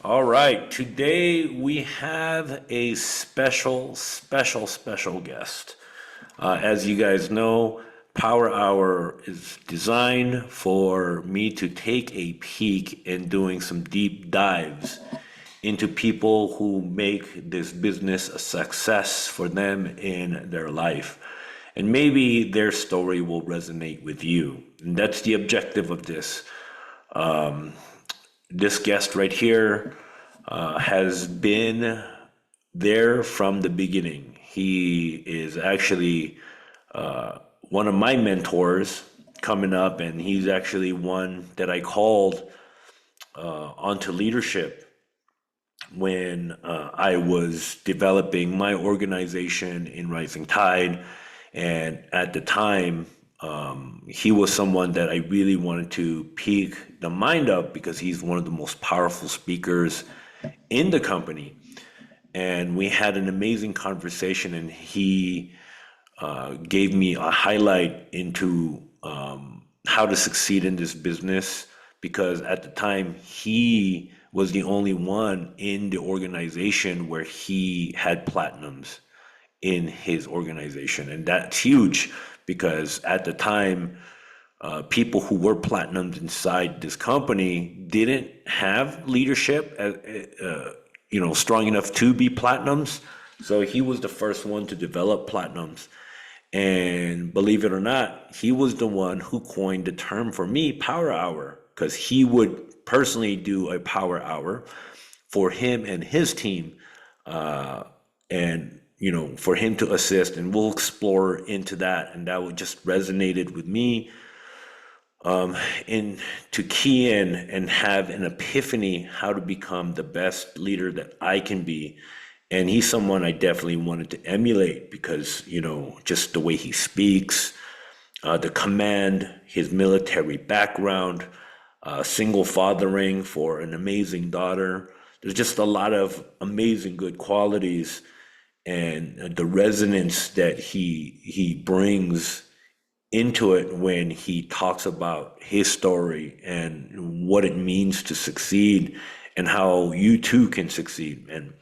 All right, today we have a special guest. As you guys know, Power Hour is designed for me to take a peek in doing some deep dives into people who make this business a success for them in their life. And maybe their story will resonate with you. And that's the objective of this. This guest right here has been there from the beginning. He is actually one of my mentors coming up, and he's actually one that I called onto leadership when I was developing my organization in Rising Tide. And at the time, he was someone that I really wanted to pique the mind of because he's one of the most powerful speakers in the company. And we had an amazing conversation, and he gave me a highlight into how to succeed in this business because at the time he was the only one in the organization where he had platinums in his organization. And that's huge because at the time, people who were platinums inside this company didn't have leadership, strong enough to be platinums. So he was the first one to develop platinums. And believe it or not, he was the one who coined the term for me, power hour, because he would personally do a power hour for him and his team, and for him to assist. And we'll explore into that, and that would just resonated with me. And to key in and have an epiphany how to become the best leader that I can be. And he's someone I definitely wanted to emulate because, just the way he speaks, the command, his military background, single fathering for an amazing daughter. There's just a lot of amazing good qualities and the resonance that he brings into it when he talks about his story and what it means to succeed and how you too can succeed. And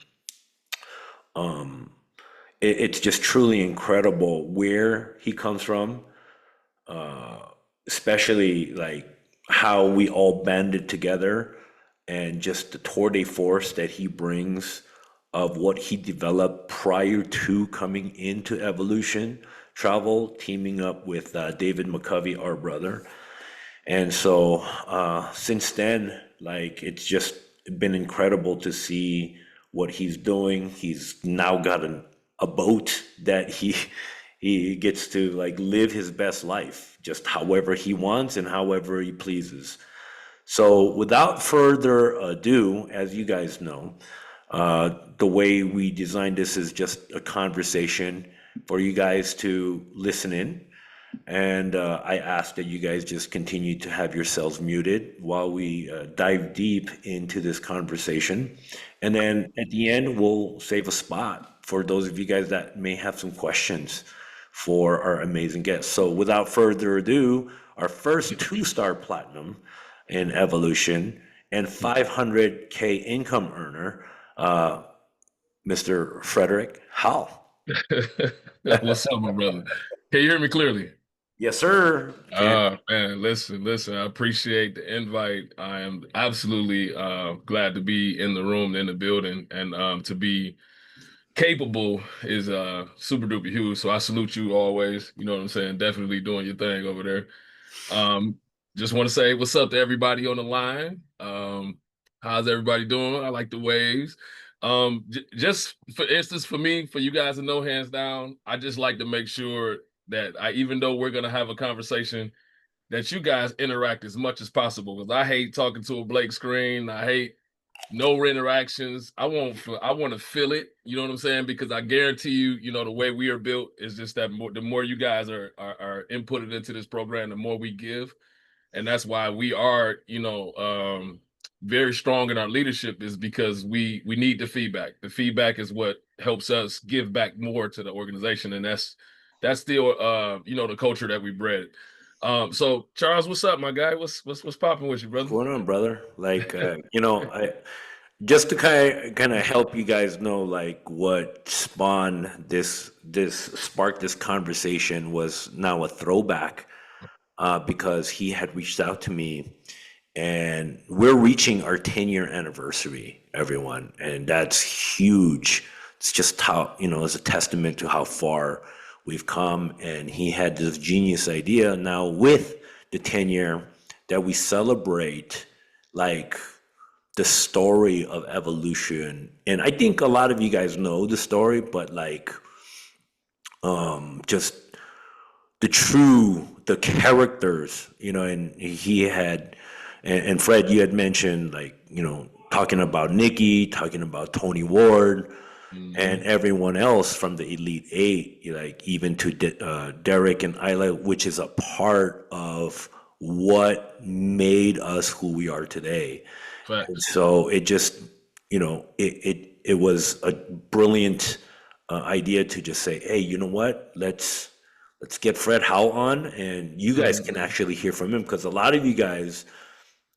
it's just truly incredible where he comes from, especially like how we all banded together and just the tour de force that he brings of what he developed prior to coming into evolution travel, teaming up with David McCovey, our brother. And so since then, like it's just been incredible to see what he's doing. He's now got a boat that he gets to like live his best life, just however he wants and however he pleases. So without further ado, as you guys know, the way we designed this is just a conversation for you guys to listen in. And I ask that you guys just continue to have yourselves muted while we dive deep into this conversation. And then at the end, we'll save a spot for those of you guys that may have some questions for our amazing guests. So without further ado, our first two-star platinum in evolution and 500K income earner, Mr. Frederick Howell. What's up, my brother? Can you hear me clearly? Yes, sir. Can Man, listen, I appreciate the invite. I am absolutely glad to be in the room, in the building, and to be capable is super duper huge. So I salute you always. You know what I'm saying? Definitely doing your thing over there. Um, just want to say what's up to everybody on the line. How's everybody doing? I like the waves. Just for instance, for me, for you guys to know, hands down, I just like to make sure that even though we're gonna have a conversation, that you guys interact as much as possible. Because I hate talking to a blank screen. I hate no interactions. I want to feel it. You know what I'm saying? Because I guarantee you, the way we are built is just that the more you guys are inputted into this program, the more we give. And that's why we are, very strong in our leadership is because we need the feedback. The feedback is what helps us give back more to the organization. And that's still the culture that we bred. So Charles, what's up, my guy? What's popping with you, brother? What's going on, brother? Like, I just to kind of help you guys know like what spawned this sparked this conversation was now a throwback, because he had reached out to me, and we're reaching our 10-year anniversary, everyone, and that's huge. It's just how, it's a testament to how far we've come. And he had this genius idea now with the 10-year that we celebrate like the story of evolution. And I think a lot of you guys know the story, but like just the characters, and he had, and Fred, you had mentioned like, talking about Nikki, talking about Tony Ward, and Hmm. everyone else from the Elite Eight, like even to Derek and Isla, which is a part of what made us who we are today. And Facts. so it just, it was a brilliant idea to just say, hey, you know what? Let's get Fred Howell on, and you guys can Hmm. actually hear from him, because a lot of you guys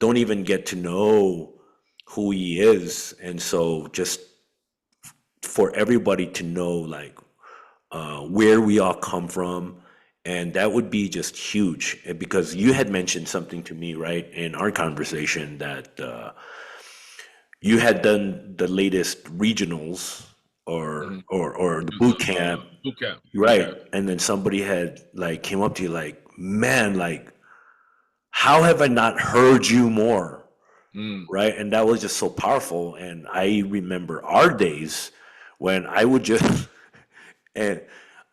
don't even get to know who he is. And so just for everybody to know like where we all come from, and that would be just huge. Because you had mentioned something to me right in our conversation that you had done the latest regionals, or Hmm. the It was boot a camp, boot camp. Boot right? camp. And then somebody had like came up to you like, man, like how have I not heard you more, Mm. right? And that was just so powerful. And I remember our days when I would just and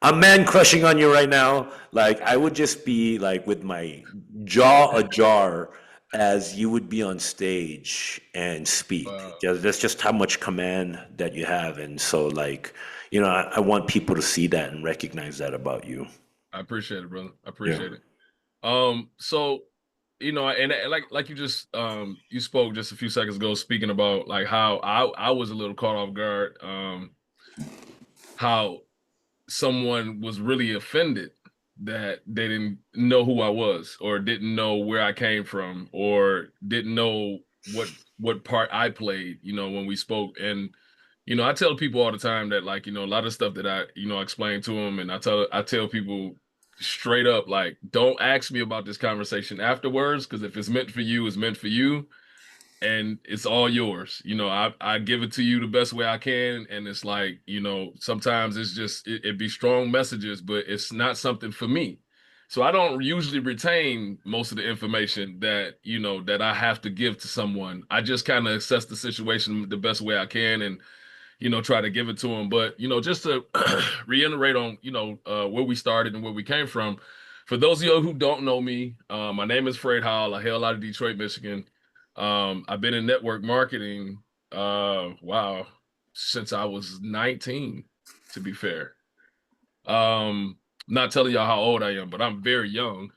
I'm man crushing on you right now. Like I would just be like with my jaw ajar as you would be on stage and speak. Wow. That's just how much command that you have. And so like, I want people to see that and recognize that about you. I appreciate it, brother. I Yeah. appreciate it. So and like you just you spoke just a few seconds ago speaking about like how I was a little caught off guard, how someone was really offended that they didn't know who I was or didn't know where I came from or didn't know what what part I played, when we spoke. And I tell people all the time that like, a lot of stuff that I explain to them, and I tell people straight up like don't ask me about this conversation afterwards, because if it's meant for you, it's meant for you, and it's all yours. I give it to you the best way I can, and it's like, sometimes it's just it be strong messages, but it's not something for me. So I don't usually retain most of the information that I have to give to someone. I just kind of assess the situation the best way I can, and try to give it to them. But, just to reiterate on, where we started and where we came from. For those of you who don't know me, my name is Fred Howell. I hail out of Detroit, Michigan. I've been in network marketing, wow, since I was 19, to be fair. Not telling y'all how old I am, but I'm very young.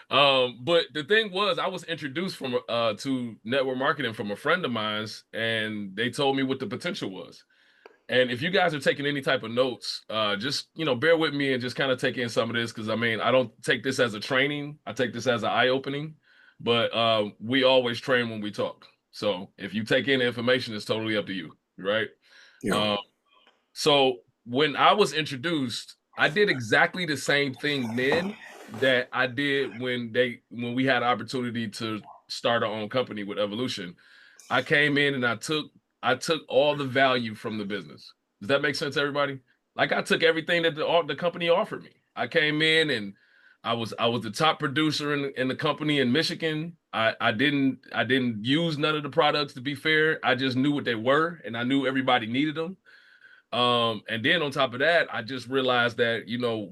But the thing was, I was introduced from to network marketing from a friend of mine's, and they told me what the potential was. And if you guys are taking any type of notes, just bear with me and just kind of take in some of this, because I mean, I don't take this as a training. I take this as an eye opening. But we always train when we talk. So if you take in the information, it's totally up to you, right? Yeah. Um, so when I was introduced, I did exactly the same thing then that I did when we had opportunity to start our own company with Evolution. I came in and I took all the value from the business. Does that make sense, everybody? Like I took everything that the company offered me. I came in and I was the top producer in the company in Michigan. I didn't use none of the products, to be fair. I just knew what they were, and I knew everybody needed them. And then on top of that, I just realized that,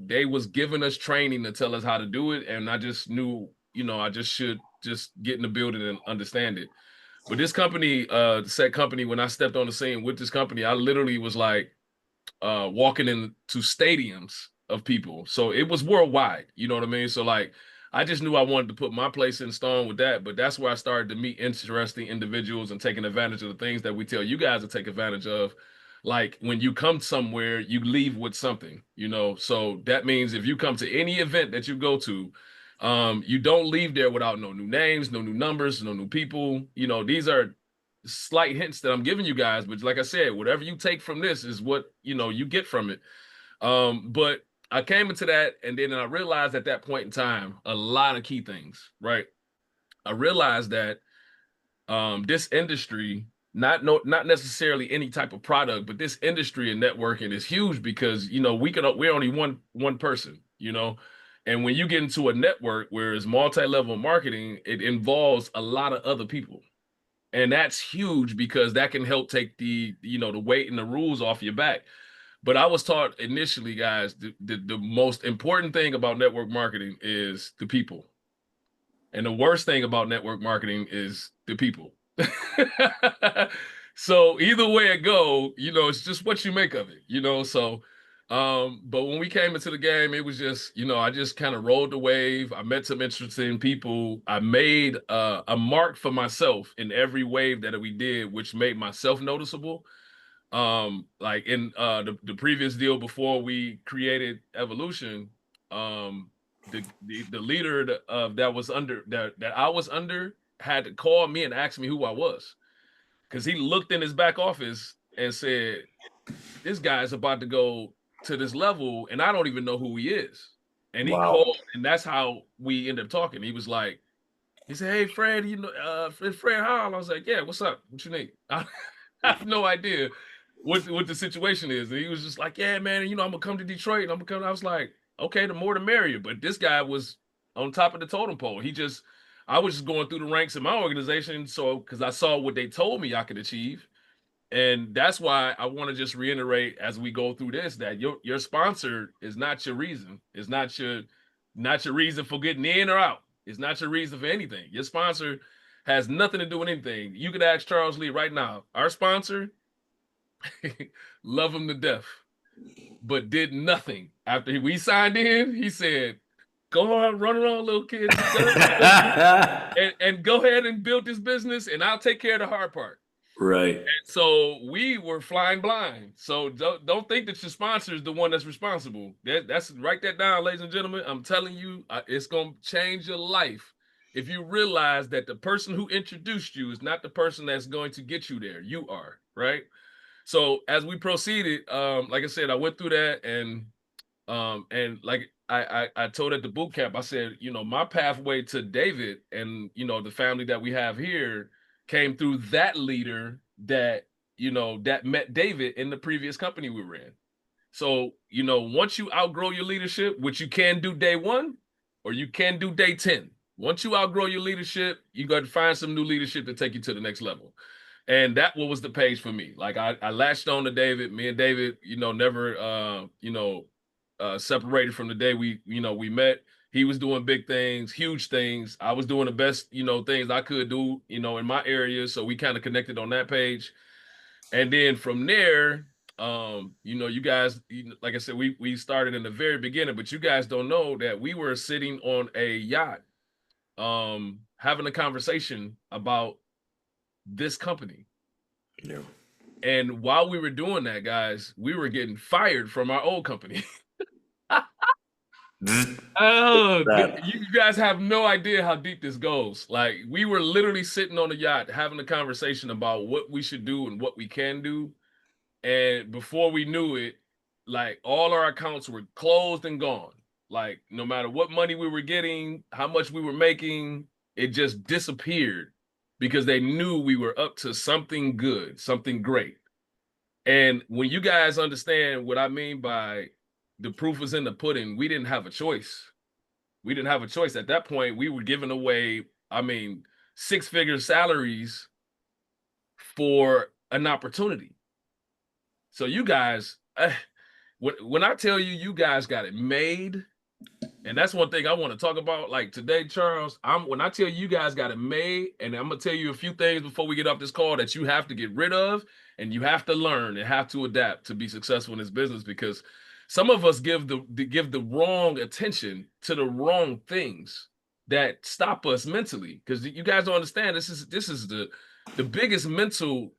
they was giving us training to tell us how to do it. And I just knew, I just should just get in the building and understand it. But this company, the set company, when I stepped on the scene with this company, I literally was like walking into stadiums of people. So it was worldwide, you know what I mean? So like I just knew I wanted to put my place in stone with that, but that's where I started to meet interesting individuals and taking advantage of the things that we tell you guys to take advantage of. Like when you come somewhere, you leave with something, So that means if you come to any event that you go to, you don't leave there without no new names, no new numbers, no new people. These are slight hints that I'm giving you guys, but like I said, whatever you take from this is what you get from it. But I came into that, and then I realized at that point in time a lot of key things. Right, I realized that this industry, not necessarily any type of product, but this industry and networking is huge because we're only one person, and when you get into a network where it's multi-level marketing, it involves a lot of other people. And that's huge because that can help take the weight and the rules off your back. But I was taught initially, guys, the most important thing about network marketing is the people. And the worst thing about network marketing is the people. So either way it go, it's just what you make of it. So but when we came into the game, it was just, I just kind of rode the wave. I met some interesting people. I made a mark for myself in every wave that we did, which made myself noticeable. Like in the previous deal before we created Evolution, the leader that was under that I was under had to call me and ask me who I was because he looked in his back office and said, "This guy's about to go to this level, and I don't even know who he is." And he Wow. called, and that's how we ended up talking. He was like, he said, "Hey, Fred, Fred Howell." I was like, "Yeah, what's up? What you need?" I have no idea what the situation is. And he was just like, "Yeah, man, I'm gonna come to Detroit, and I'm gonna come." I was like, "Okay, the more the merrier." But this guy was on top of the totem pole. I was just going through the ranks in my organization, so because I saw what they told me I could achieve. And that's why I want to just reiterate as we go through this that your sponsor is not your reason. It's not your reason for getting in or out. It's not your reason for anything. Your sponsor has nothing to do with anything. You could ask Charles Lee right now. Our sponsor, love him to death, but did nothing after we signed in. He said, "Go on, run it on, little kid. Just go and go ahead and build this business, and I'll take care of the hard part." Right. So we were flying blind. So don't think that your sponsor is the one that's responsible. That's write that down, ladies and gentlemen. I'm telling you, it's gonna change your life if you realize that the person who introduced you is not the person that's going to get you there. You are, right? So as we proceeded, like I said, I went through that, and like I told at the boot camp, I said, my pathway to David and the family that we have here came through that leader that met David in the previous company we were in. So, once you outgrow your leadership, which you can do day one or you can do day 10. Once you outgrow your leadership, you got to find some new leadership to take you to the next level. And that what was the page for me. Like I latched on to David. Me and David, never separated from the day we met. He was doing big things, huge things. I was doing the best, things I could do, in my area. So we kind of connected on that page. And then from there, you guys, like I said, we started in the very beginning, but you guys don't know that we were sitting on a yacht, having a conversation about this company. Yeah. And while we were doing that, guys, we were getting fired from our old company. Oh, That. you guys have no idea how deep this goes. Like we were literally sitting on the yacht having a conversation about what we should do and what we can do. And before we knew it, like all our accounts were closed and gone. Like no matter what money we were getting, how much we were making, it just disappeared because they knew we were up to something good, something great. And when you guys understand what I mean by the proof is in the pudding, we didn't have a choice. We didn't have a choice. At that point, we were giving away, I mean, six-figure salaries for an opportunity. So you guys, when I tell you, you guys got it made, and that's one thing I want to talk about. Like today, Charles, when I tell you, you guys got it made, and I'm gonna tell you a few things before we get off this call that you have to get rid of, and you have to learn and have to adapt to be successful in this business because some of us give the wrong attention to the wrong things that stop us mentally because you guys don't understand this is the biggest mental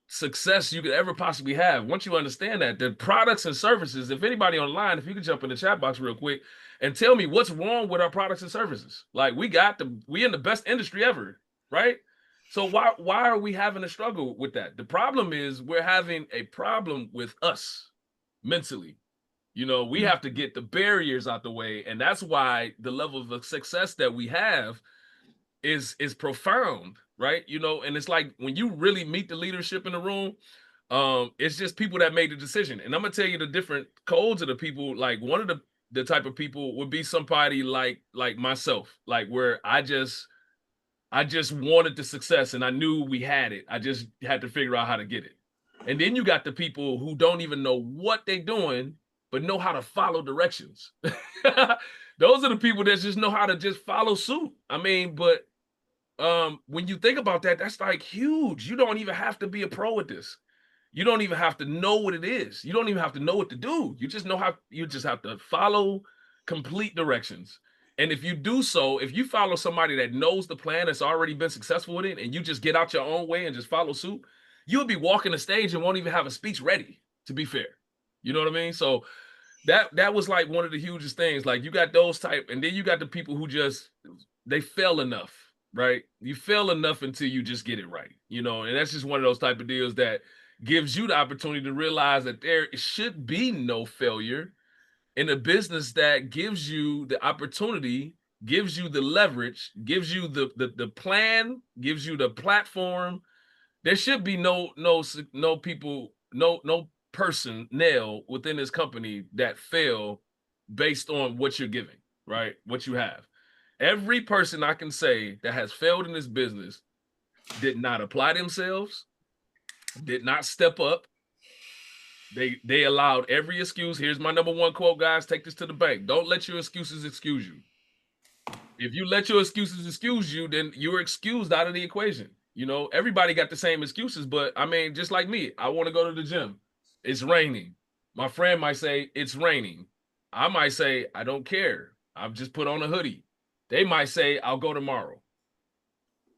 success you could ever possibly have. Once you understand that the products and services, if anybody online, if you could jump in the chat box real quick and tell me what's wrong with our products and services. Like we in the best industry ever, right? So why are we having a struggle with that? The problem is we're having a problem with us mentally. You know, we have to get the barriers out the way, and that's why the level of success that we have is profound, right? You know, and it's like when you really meet the leadership in the room, it's just people that made the decision. And I'm gonna tell you the different codes of the people. Like one of the type of people would be somebody like myself, like where I just wanted the success and I knew we had it. I just had to figure out how to get it. And then you got the people who don't even know what they're doing, but know how to follow directions. Those are the people that just know how to just follow suit. I mean, but when you think about that, that's like huge. You don't even have to be a pro at this. You don't even have to know what it is. You don't even have to know what to do. You just know how you just have to follow complete directions. And if you do so, if you follow somebody that knows the plan that's already been successful with it, and you just get out your own way and just follow suit, you'll be walking the stage and won't even have a speech ready, to be fair. You know what I mean? So that was like one of the hugest things. Like you got those type, and then you got the people who just they fail enough, right? You fail enough until you just get it right, you know, and that's just one of those type of deals that gives you the opportunity to realize that there should be no failure in a business that gives you the opportunity, gives you the leverage, gives you the plan, gives you the platform. There should be no people, no person nail within this company that fail based on what you're giving, right? What you have. Every person I can say that has failed in this business did not apply themselves, did not step up. They allowed every excuse. Here's my number one quote, guys. Take this to the bank. Don't let your excuses excuse you. If you let your excuses excuse you, then you're excused out of the equation. You know, everybody got the same excuses, but I mean, just like me, I want to go to the gym. It's raining. My friend might say it's raining. I might say I don't care. I've just put on a hoodie. They might say I'll go tomorrow.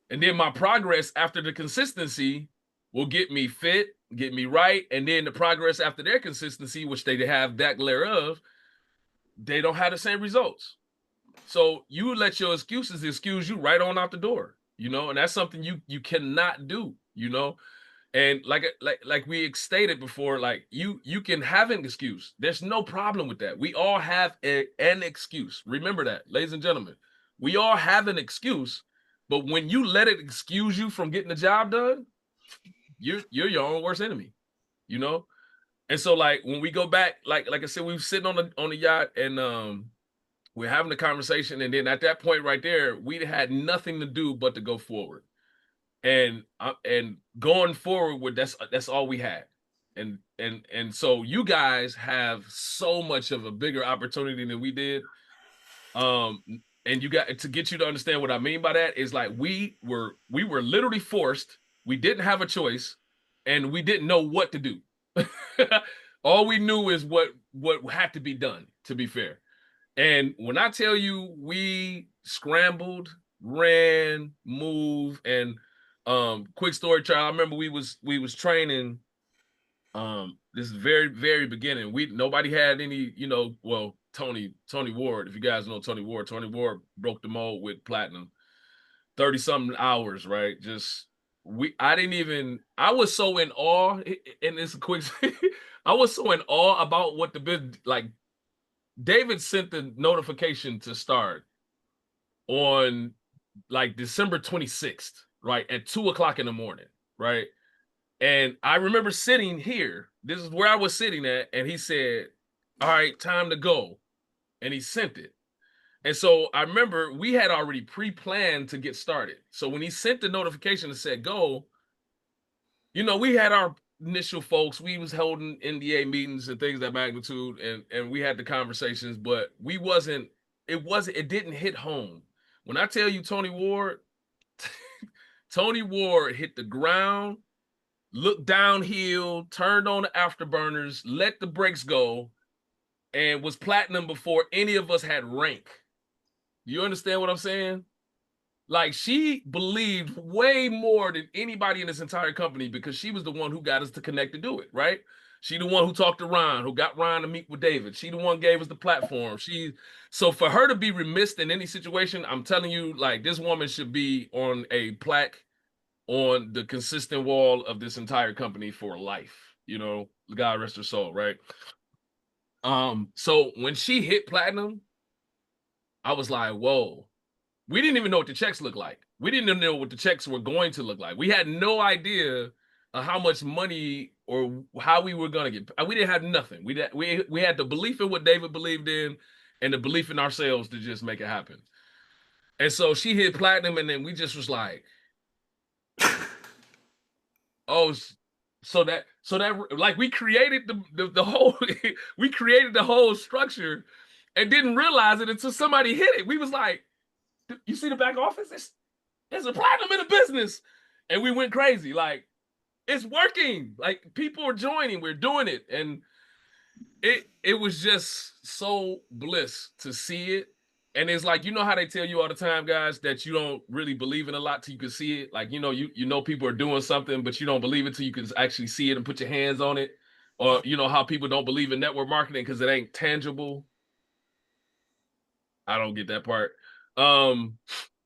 And then my progress after the consistency will get me fit, get me right. And then the progress after their consistency, which they have that glare of, they don't have the same results. So you let your excuses excuse you right on out the door, you know, and that's something you cannot do, you know. And like we stated before, like you can have an excuse. There's no problem with that. We all have an excuse. Remember that, ladies and gentlemen. We all have an excuse, but when you let it excuse you from getting the job done, you're your own worst enemy, you know. And so like when we go back, like I said, we were sitting on the yacht and we're having a conversation, and then at that point right there, we had nothing to do but to go forward. And going forward with that's all we had. And so you guys have so much of a bigger opportunity than we did. Um and you got to get you to understand what I mean by that is like we were literally forced, we didn't have a choice, and we didn't know what to do. All we knew is what had to be done, to be fair. And when I tell you we scrambled, ran, moved, and quick story, child. I remember we was training. This is very, very beginning. Nobody had any, you know, well, Tony Ward, if you guys know Tony Ward broke the mold with platinum. 30 something hours, right? Just I didn't even I was so in awe, and it's a quick I was so in awe about what the business like David sent the notification to start on like December 26th, right? At 2 o'clock in the morning, right? And I remember sitting here. This is where I was sitting at, and he said, "All right, time to go." And he sent it. And so I remember we had already pre-planned to get started. So when he sent the notification that said go, you know, we had our initial folks, we was holding NDA meetings and things of that magnitude, and we had the conversations, but it didn't hit home. When I tell you Tony Ward, Tony Ward hit the ground, looked downhill, turned on the afterburners, let the brakes go, and was platinum before any of us had rank. You understand what I'm saying? Like she believed way more than anybody in this entire company because she was the one who got us to connect to do it, right? She the one who talked to Ron, who got Ron to meet with David. She the one gave us the platform. So for her to be remiss in any situation, I'm telling you, like this woman should be on a plaque on the consistent wall of this entire company for life. God rest her soul, right? So when she hit platinum, I was like, whoa. We didn't even know what the checks looked like. We didn't even know what the checks were going to look like. We had no idea of how much money or how we were going to get. We didn't have nothing. We had the belief in what David believed in and the belief in ourselves to just make it happen. And so she hit platinum, and then we just was like, oh, so that like we created the whole we created the whole structure and didn't realize it until somebody hit it. We was like, you see the back office? It's a platinum in the business. And we went crazy. Like, it's working. Like, people are joining. We're doing it. And it was just so bliss to see it. And it's like, how they tell you all the time, guys, that you don't really believe in a lot till you can see it. Like, you know people are doing something, but you don't believe it till you can actually see it and put your hands on it. Or how people don't believe in network marketing because it ain't tangible. I don't get that part.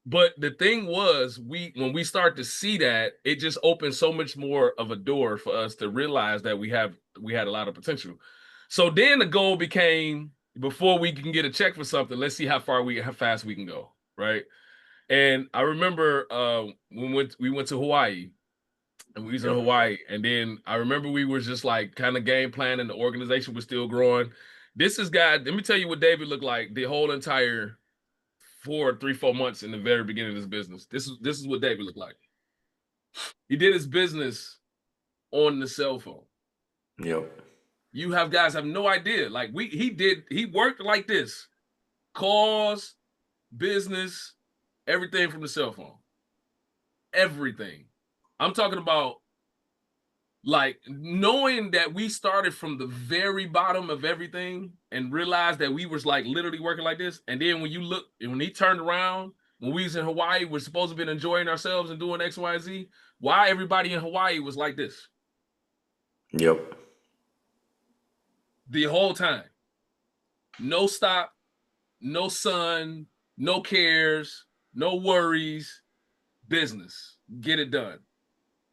But the thing was, when we start to see that, it just opened so much more of a door for us to realize that we had a lot of potential. So then the goal became, before we can get a check for something, let's see how fast we can go, right? And I remember we went to Hawaii, and we was in Yep. Hawaii, and then I remember we was just like kind of game planning. The organization was still growing. Let me tell you what David looked like the whole entire 4 months in the very beginning of this business. This is what David looked like. He did his business on the cell phone. Yep. You have guys have no idea. Like he worked like this. Calls, business, everything from the cell phone. Everything. I'm talking about, like, knowing that we started from the very bottom of everything and realized that we was like literally working like this. And then when he turned around, when we was in Hawaii, we're supposed to be enjoying ourselves and doing X, Y, and Z. Why everybody in Hawaii was like this Yep. the whole time. No stop, no sun, no cares, no worries, business. Get it done.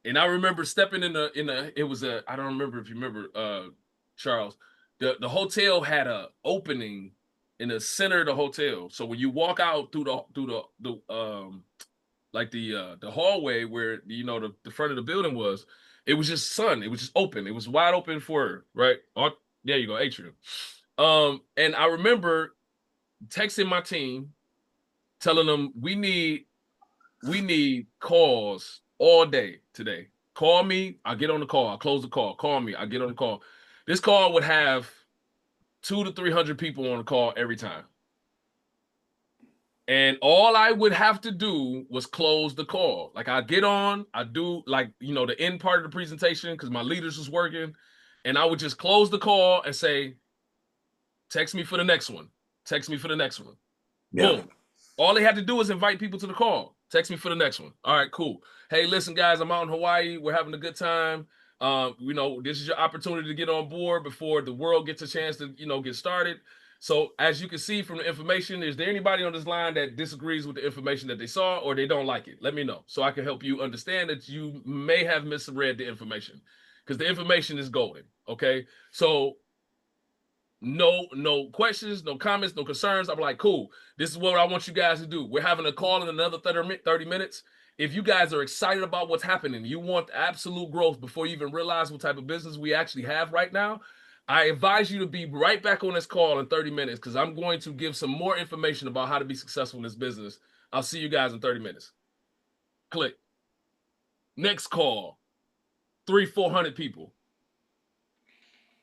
And I remember stepping it was I don't remember if you remember, Charles. The hotel had a opening in the center of the hotel. So when you walk out through the hallway where the front of the building was, it was just sun. It was just open. It was wide open for, right. Oh, there you go, atrium. And I remember texting my team, telling them we need calls all day today. Call me, I get on the call, I close the call. Call me, I get on the call. This call would have 200 to 300 people on the call every time. And all I would have to do was close the call. Like, I get on, I do, like, the end part of the presentation because my leaders was working, and I would just close the call and say, text me for the next one. Text me for the next one. Yeah. Boom. All they had to do is invite people to the call. Text me for the next one. All right, cool. Hey, listen, guys, I'm out in Hawaii. We're having a good time. This is your opportunity to get on board before the world gets a chance to, get started. So as you can see from the information, is there anybody on this line that disagrees with the information that they saw, or they don't like it? Let me know so I can help you understand that you may have misread the information, because the information is golden. Okay. So no questions, no comments, no concerns. I'm like, cool. This is what I want you guys to do. We're having a call in another 30 minutes. If you guys are excited about what's happening, you want absolute growth before you even realize what type of business we actually have right now, I advise you to be right back on this call in 30 minutes, because I'm going to give some more information about how to be successful in this business. I'll see you guys in 30 minutes. Click. Next call. 400 people.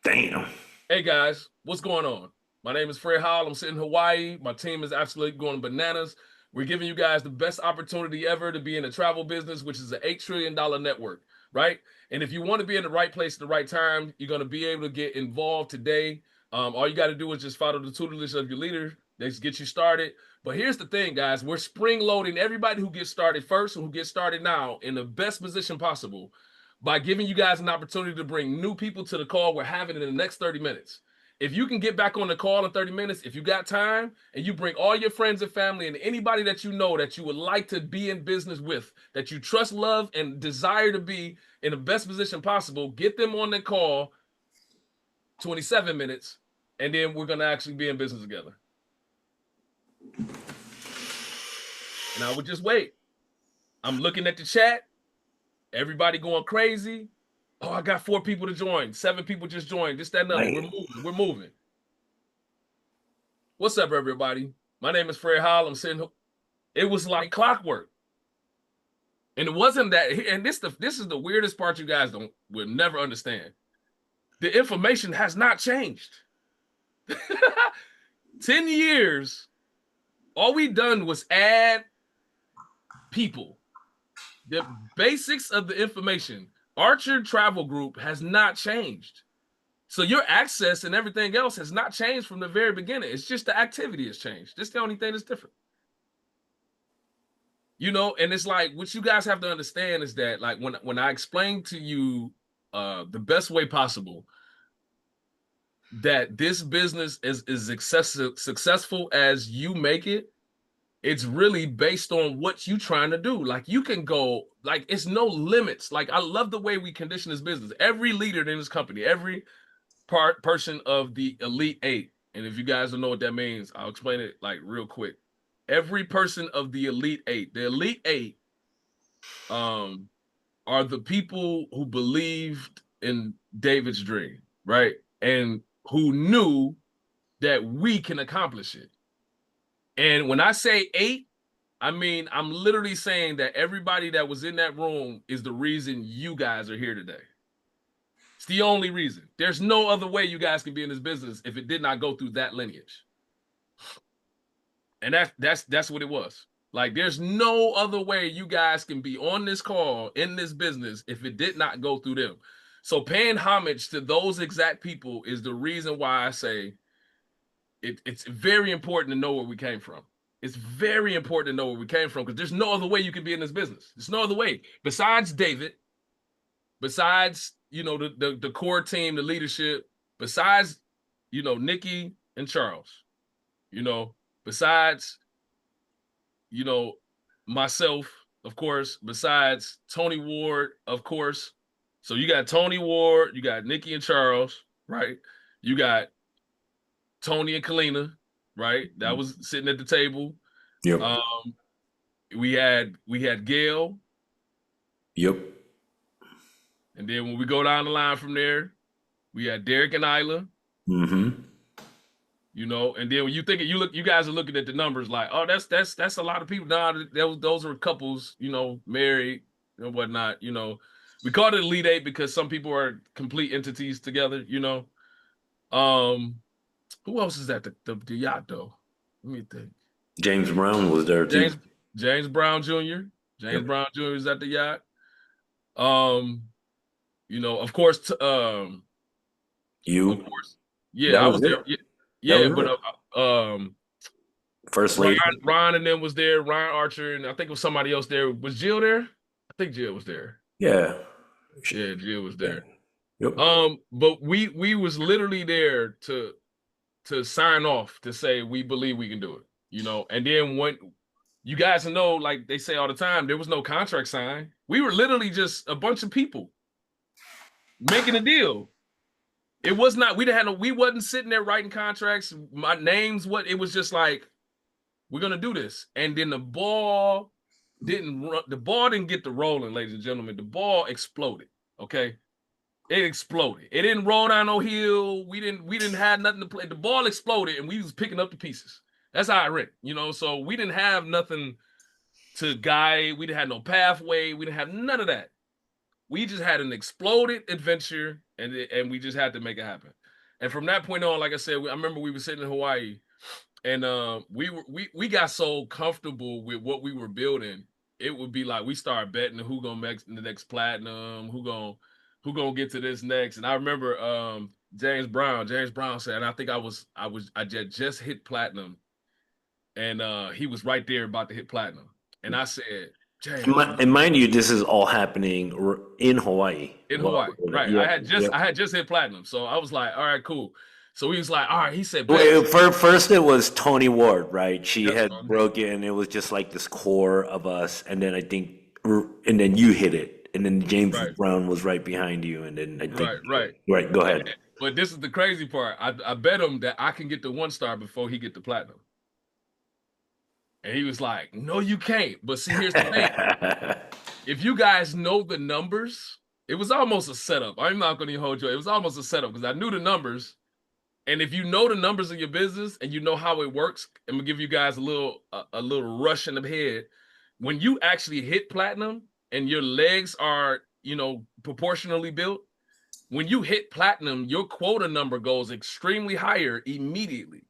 Damn. Hey guys, what's going on? My name is Fred Howell. I'm sitting in Hawaii. My team is absolutely going bananas. We're giving you guys the best opportunity ever to be in the travel business, which is an $8 trillion network, right? And if you want to be in the right place at the right time, you're going to be able to get involved today. All you got to do is just follow the tutelage of your leader. They just get you started. But here's the thing, guys. We're spring loading everybody who gets started first and who gets started now in the best position possible by giving you guys an opportunity to bring new people to the call we're having in the next 30 minutes. If you can get back on the call in 30 minutes, if you got time, and you bring all your friends and family and anybody that you know that you would like to be in business with, that you trust, love, and desire to be in the best position possible, get them on the call 27 minutes, and then we're going to actually be in business together. And I would just wait. I'm looking at the chat. Everybody going crazy. Oh, I got 4 people to join. 7 people just joined. This, that, and other. We're moving. We're moving. What's up, everybody? My name is Fred Howell. I'm sitting. It was like clockwork. And it wasn't that. And this is the weirdest part you guys will never understand. The information has not changed. 10 years, all we done was add people. The basics of the information. Archer Travel Group has not changed. So your access and everything else has not changed from the very beginning. It's just the activity has changed. That's the only thing that's different. You know, and it's like what you guys have to understand is that, like, when I explain to you the best way possible that this business is successful as you make it, it's really based on what you trying to do. Like, you can go, like, it's no limits. Like, I love the way we condition this business. Every leader in this company, every person of the Elite 8, and if you guys don't know what that means, I'll explain it like real quick. Every person of the Elite 8, the Elite 8 are the people who believed in David's dream, right? And who knew that we can accomplish it. And when I say 8, I mean, I'm literally saying that everybody that was in that room is the reason you guys are here today. It's the only reason. There's no other way you guys can be in this business if it did not go through that lineage. And that's what it was. Like, there's no other way you guys can be on this call in this business if it did not go through them. So paying homage to those exact people is the reason why I say it's very important to know where we came from. It's very important to know where we came from, because there's no other way you can be in this business. There's no other way. Besides David, besides, you know, the core team, the leadership, besides, you know, Nikki and Charles, you know, besides, you know, myself, of course, besides Tony Ward, of course. So you got Tony Ward, you got Nikki and Charles, right? You got Tony and Kalina, right? That was sitting at the table. Yep. We had Gail. Yep. And then when we go down the line from there, we had Derek and Isla. Mm-hmm. You know, and then when you guys are looking at the numbers like, oh, that's a lot of people. Nah, those are couples, you know, married and whatnot. You know, we called it Elite 8 because some people are complete entities together. You know, who else is at the yacht though? Let me think. James Brown was there too. James Brown Jr. James Brown Jr. is at the yacht. You know, of course, you. Of course, yeah, I was there. Yeah, but First lady. Ron and them was there. Ryan Archer, and I think it was somebody else there. Was Jill there? I think Jill was there. Yeah. Yeah, Jill was there. Yep. But we was literally there to sign off to say we believe we can do it. You know, and then when you guys know, like they say all the time, there was no contract signed. We were literally just a bunch of people making a deal. It was not, we wasn't sitting there writing contracts. My name's what, it was just like, we're going to do this. And then the ball didn't get the rolling, ladies and gentlemen. The ball exploded. Okay. It exploded. It didn't roll down no hill. We didn't have nothing to play. The ball exploded and we was picking up the pieces. That's how it went, you know? So we didn't have nothing to guide. We didn't have no pathway. We didn't have none of that. We just had an exploded adventure, and we just had to make it happen. And from that point on, like I said, I remember we were sitting in Hawaii, and we got so comfortable with what we were building. It would be like we started betting who gonna make the next platinum, who gonna get to this next. And I remember James Brown said, and I think I just hit platinum, and he was right there about to hit platinum, and I said, and mind you, this is all happening in Hawaii. In Hawaii, right? Yeah, I had just hit platinum, so I was like, all right, cool. So he was like, all right, he said, bet. Wait, first it was Tony Ward, right? She Yep. had broken. It was just like this core of us, and then I think, and then you hit it, and then James Right, Brown was right behind you, and then I think, right. right, go Eh, ahead. But this is the crazy part. I bet him that I can get the 1 star before he get the platinum. And he was like, no, you can't. But see, here's the thing. If you guys know the numbers, it was almost a setup. I'm not going to hold you. It was almost a setup because I knew the numbers. And if you know the numbers of your business and you know how it works, I'm gonna give you guys a little rush in the head. When you actually hit platinum and your legs are, proportionally built, when you hit platinum, your quota number goes extremely higher immediately.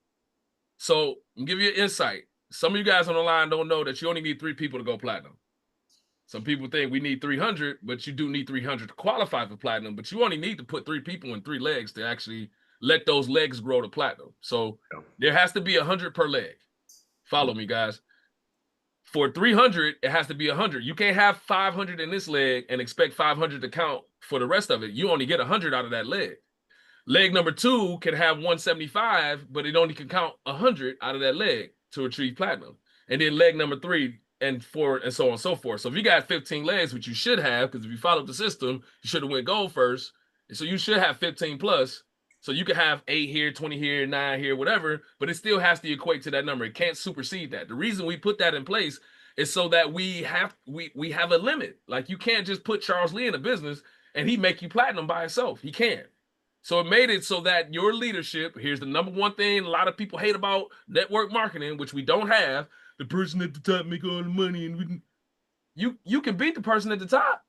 So I'll give you an insight. Some of you guys on the line don't know that you only need 3 people to go platinum. Some people think we need 300, but you do need 300 to qualify for platinum, but you only need to put 3 people in 3 legs to actually let those legs grow to platinum. So there has to be 100 per leg. Follow me, guys. For 300, it has to be 100. You can't have 500 in this leg and expect 500 to count for the rest of it. You only get 100 out of that leg. Leg number 2 can have 175, but it only can count 100 out of that leg to achieve platinum. And then leg number 3 and 4 and so on and so forth. So if you got 15 legs, which you should have, because if you followed the system, you should have went gold first. So you should have 15 plus. So you could have 8 here, 20 here, 9 here, whatever, but it still has to equate to that number. It can't supersede that. The reason we put that in place is so that we have a limit. Like you can't just put Charles Lee in a business and he make you platinum by himself. He can't. So it made it so that your leadership, here's the number one thing a lot of people hate about network marketing, which we don't have. The person at the top make all the money, and you can beat the person at the top.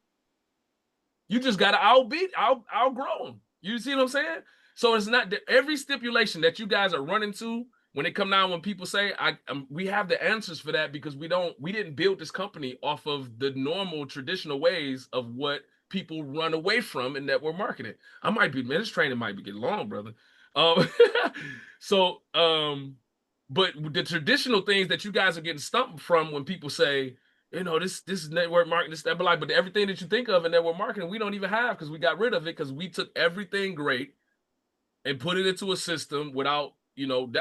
You just got to outgrow them. You see what I'm saying? So it's not every stipulation that you guys are running to when it come down when people say we have the answers for that because we didn't build this company off of the normal traditional ways of what people run away from in network marketing. This training might be getting long, brother. Um, so but the traditional things that you guys are getting stumped from when people say, this is network marketing, this, that, but everything that you think of in network marketing, we don't even have because we got rid of it because we took everything great and put it into a system without,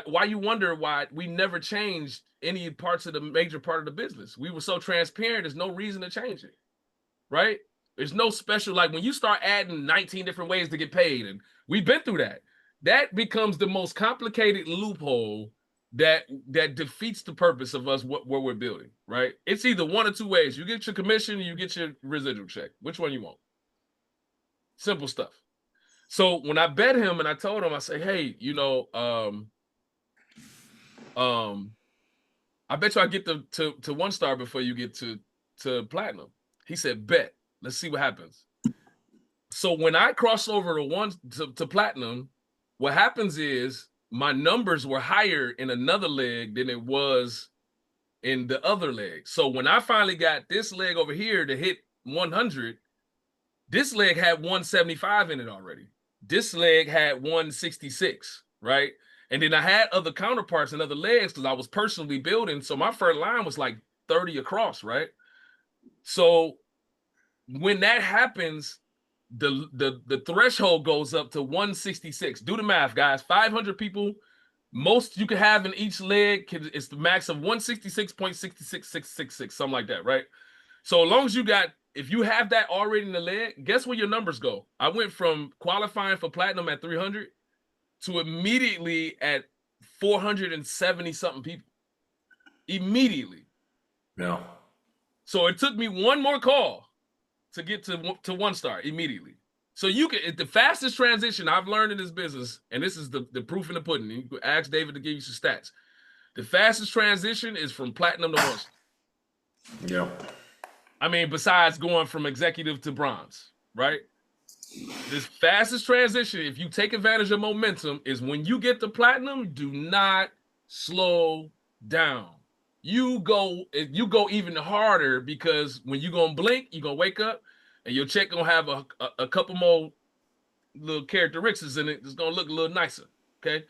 why you wonder why we never changed any parts of the major part of the business. We were so transparent, there's no reason to change it, right? There's no special, like when you start adding 19 different ways to get paid, and we've been through that, that becomes the most complicated loophole that defeats the purpose of us what we're building, right? It's either one or two ways. You get your commission, you get your residual check. Which one you want? Simple stuff. So when I bet him and I told him, I say, hey, I bet you I get to 1 star before you get to platinum. He said, bet. Let's see what happens. So when I cross over to platinum, what happens is my numbers were higher in another leg than it was in the other leg. So when I finally got this leg over here to hit 100, this leg had 175 in it already. This leg had 166, right? And then I had other counterparts and other legs because I was personally building. So my first line was like 30 across, right? So when that happens, the threshold goes up to 166. Do the math, guys. 500 people, most you can have in each leg is the max of 166.66666, something like that, right? So as long as if you have that already in the leg, guess where your numbers go? I went from qualifying for platinum at 300 to immediately at 470 something people. Immediately. Yeah. So it took me one more call to get to 1 star immediately. So the fastest transition I've learned in this business, and this is the proof in the pudding. You can ask David to give you some stats. The fastest transition is from platinum to 1 star. Yeah. I mean, besides going from executive to bronze, right? This fastest transition, if you take advantage of momentum, is when you get to platinum, do not slow down. You go even harder because when you're gonna blink, you're gonna wake up and your check gonna have a couple more little characteristics in it. It's gonna look a little nicer. Okay.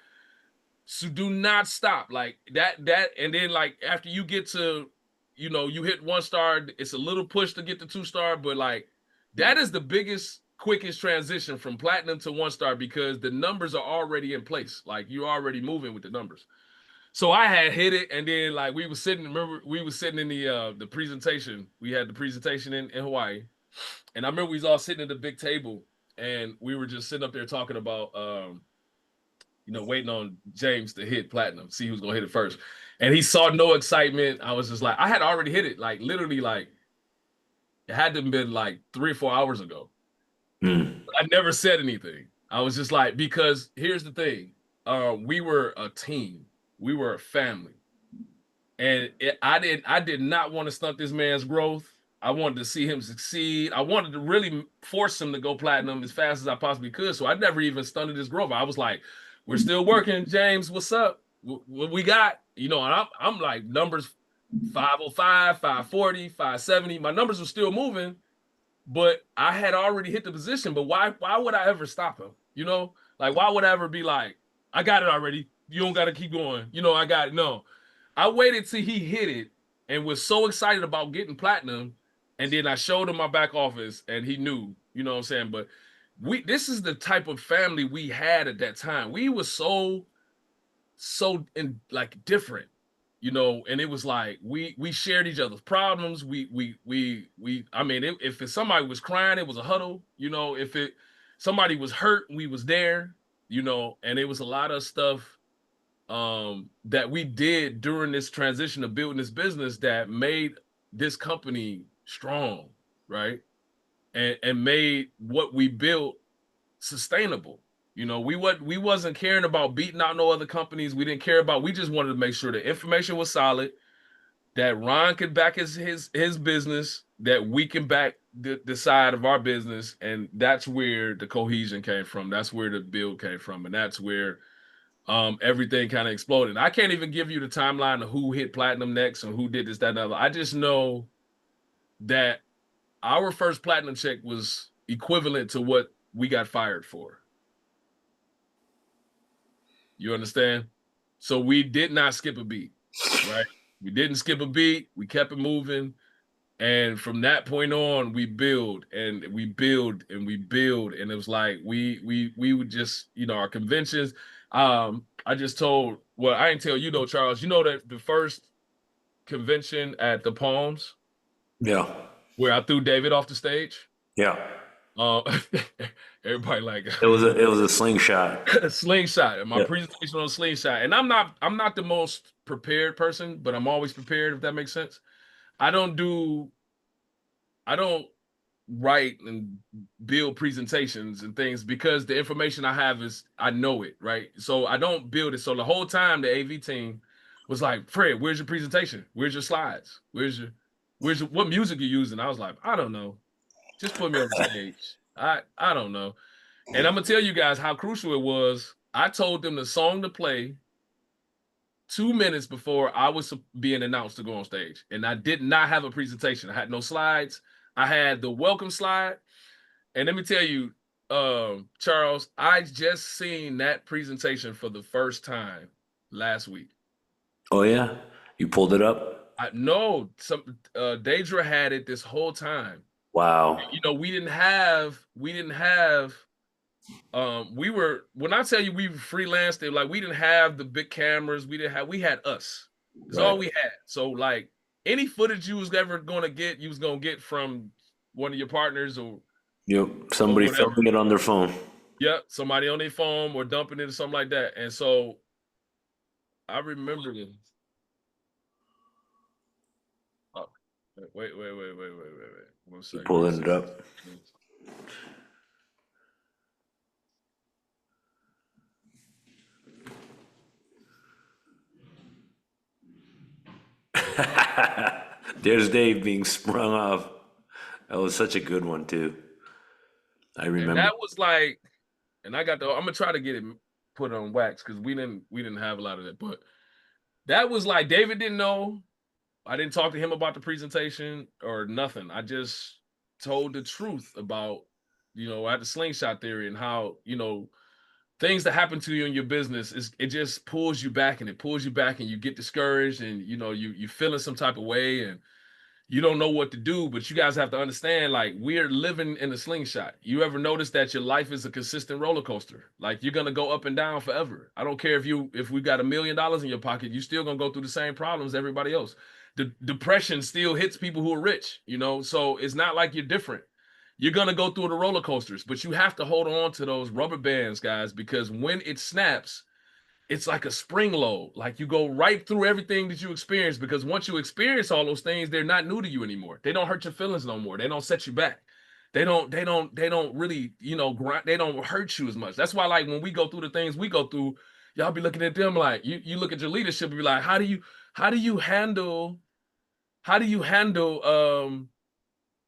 So do not stop. Like that, and then like after you get to, you hit 1 star, it's a little push to get to 2 star, but like that is the biggest quickest transition from platinum to 1 star because the numbers are already in place. Like you're already moving with the numbers. So I had hit it, and then like we were sitting. Remember, we were sitting in the presentation. We had the presentation in Hawaii, and I remember we was all sitting at the big table, and we were just sitting up there talking about waiting on James to hit platinum, see who's gonna hit it first. And he saw no excitement. I was just like, I had already hit it, like literally, like it had to have been like 3 or 4 hours ago. Mm. I never said anything. I was just like, because here's the thing, we were a team, we were a family, and I did not want to stunt this man's growth. I wanted to see him succeed. I wanted to really force him to go platinum as fast as I possibly could. So I never even stunted his growth. I was like, "We're still working, James. What's up? What we got?" And I'm like numbers 505, 540, 570. My numbers were still moving, but I had already hit the position. But why would I ever stop him? Like why would I ever be like, I got it already. You don't got to keep going. I got it. No, I waited till he hit it and was so excited about getting platinum. And then I showed him my back office and he knew, you know what I'm saying? But this is the type of family we had at that time. We was so in like different, and it was like we shared each other's problems. I mean, if somebody was crying, it was a huddle. If somebody was hurt, we was there. And it was a lot of stuff that we did during this transition of building this business that made this company strong, right? And made what we built sustainable. We wasn't caring about beating out no other companies. We didn't care about. We just wanted to make sure the information was solid, that Ron could back his business, that we can back the side of our business, and that's where the cohesion came from. That's where the build came from, and that's where everything kind of exploded. I can't even give you the timeline of who hit platinum next and who did this, that, and other. I just know that our first platinum check was equivalent to what we got fired for. You understand? So we did not skip a beat, right? We didn't skip a beat. We kept it moving. And from that point on, we build and we build and we build. And it was like we would just, our conventions. I just told, well, I didn't tell you though, Charles, that the first convention at the Palms Yeah. where I threw David off the stage. Yeah. Uh, everybody like It was a slingshot. a slingshot and my Yeah. presentation on a slingshot. And I'm not the most prepared person, but I'm always prepared, if that makes sense. I don't write and build presentations and things because the information I have is I know it, right? So I don't build it. So the whole time the AV team was like, Fred, where's your presentation? Where's your slides? What music you using? I was like, I don't know. Just put me on the stage. I don't know. And I'm gonna tell you guys how crucial it was. I told them the song to play 2 minutes before I was being announced to go on stage. And I did not have a presentation. I had no slides. I had the welcome slide. And let me tell you, Charles, I just seen that presentation for the first time last week. Oh yeah. You pulled it up. No, Daedra had it this whole time. Wow. When I tell you we freelanced it, like we didn't have the big cameras, we had us. That's all Right. we had. So like any footage you was ever gonna get, you was gonna get from one of your partners or Somebody whatever. filming it on their phone. Yep, somebody on their phone or dumping it or something like that. And so I remember this. Oh, wait. 1 second. Pulling it up. There's Dave being sprung off. That was such a good one too. I And remember. that was like, and I'm gonna try to get it put on wax because we didn't have a lot of that. But that was like David didn't know. I didn't talk to him about the presentation or nothing. I just told the truth about, I had the slingshot theory and how, things that happen to you in your business it just pulls you back and it pulls you back and you get discouraged and you feeling some type of way and you don't know what to do, but you guys have to understand, like, we're living in a slingshot. You ever notice that your life is a consistent roller coaster? Like, you're gonna go up and down forever. I don't care if we got $1 million in your pocket, you're still gonna go through the same problems everybody else. The depression still hits people who are rich, you know, so it's not like you're different. You're gonna go through the roller coasters, but you have to hold on to those rubber bands, guys, because when it snaps, it's like a spring load. Like, you go right through everything that you experience, because once you experience all those things, they're not new to you anymore. They don't hurt your feelings no more. They don't set you back. They don't really, grind, they don't hurt you as much. That's why, like, when we go through the things we go through, y'all be looking at them like, you look at your leadership and be like, how do you handle how do you handle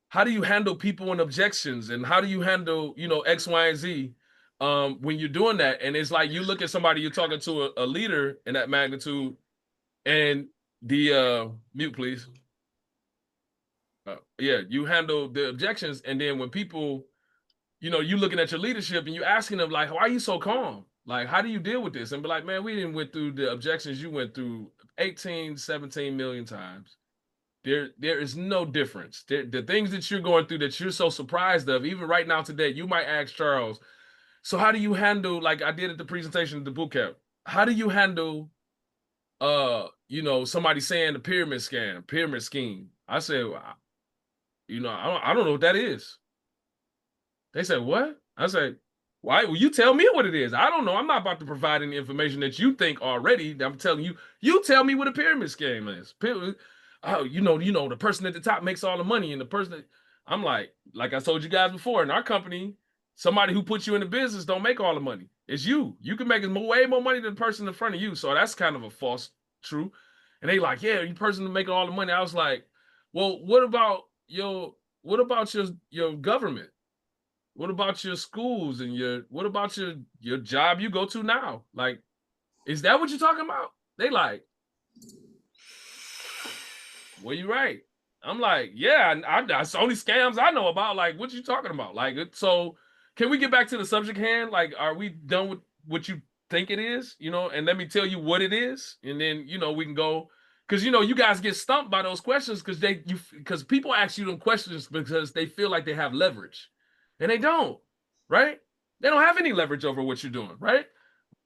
how do you handle people and objections, and how do you handle, X, Y, and Z, when you're doing that? And it's like, you look at somebody, you're talking to a leader in that magnitude, and the mute, please. Yeah, you handle the objections, and then when people, you looking at your leadership and you asking them, like, why are you so calm? Like, how do you deal with this? And be like, man, we didn't went through the objections you went through 18, 17 million times. There is no difference. The things that you're going through that you're so surprised of, even right now today, you might ask Charles, so how do you handle, like I did at the presentation at the boot camp, how do you handle somebody saying the pyramid scheme? I said, well, I don't know what that is. They said, what? I said, why? Well, you tell me what it is. I don't know. I'm not about to provide any information that you think already. I'm telling you, you tell me what a pyramid scheme is. Oh, the person at the top makes all the money, and the person I'm like I told you guys before, in our company, somebody who puts you in the business don't make all the money. It's you. You can make way more money than the person in front of you. So that's kind of a false truth. And they like, yeah, you person making all the money. I was like, well, what about your government? What about your schools and what about your job you go to now? Like, is that what you're talking about? They like, well, you're right. I'm like, yeah, that's only scams I know about. Like, what you talking about? Like, so can we get back to the subject hand? Like, are we done with what you think it is? And let me tell you what it is, and then we can go, because you guys get stumped by those questions, because people ask you them questions because they feel like they have leverage, and they don't, right? They don't have any leverage over what you're doing, right?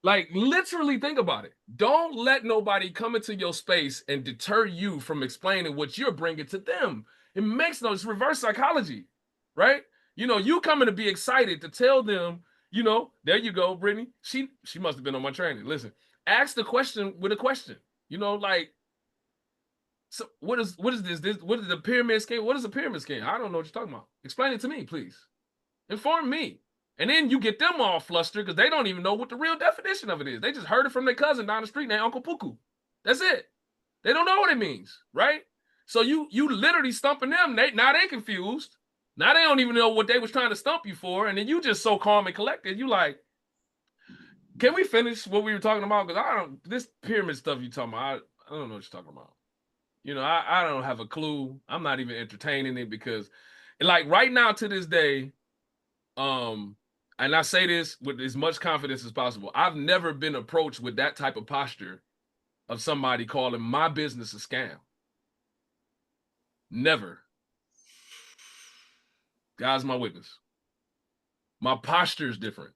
Like, literally think about it. Don't let nobody come into your space and deter you from explaining what you're bringing to them. It makes no, it's reverse psychology, right? You coming to be excited to tell them, there you go, Brittany. She must have been on my training. Listen, ask the question with a question. Like, so what is this? What is the pyramid scheme? What is a pyramid scheme? I don't know what you're talking about. Explain it to me, please. Inform me. And then you get them all flustered because they don't even know what the real definition of it is. They just heard it from their cousin down the street named Uncle Puku. That's it. They don't know what it means, right? So you literally stumping them. Now they confused. Now they don't even know what they was trying to stump you for. And then you just so calm and collected. You like, can we finish what we were talking about? Because this pyramid stuff you talking about, I don't know what you're talking about. I don't have a clue. I'm not even entertaining it because, like, right now to this day, and I say this with as much confidence as possible, I've never been approached with that type of posture of somebody calling my business a scam. Never. God's my witness. My posture is different.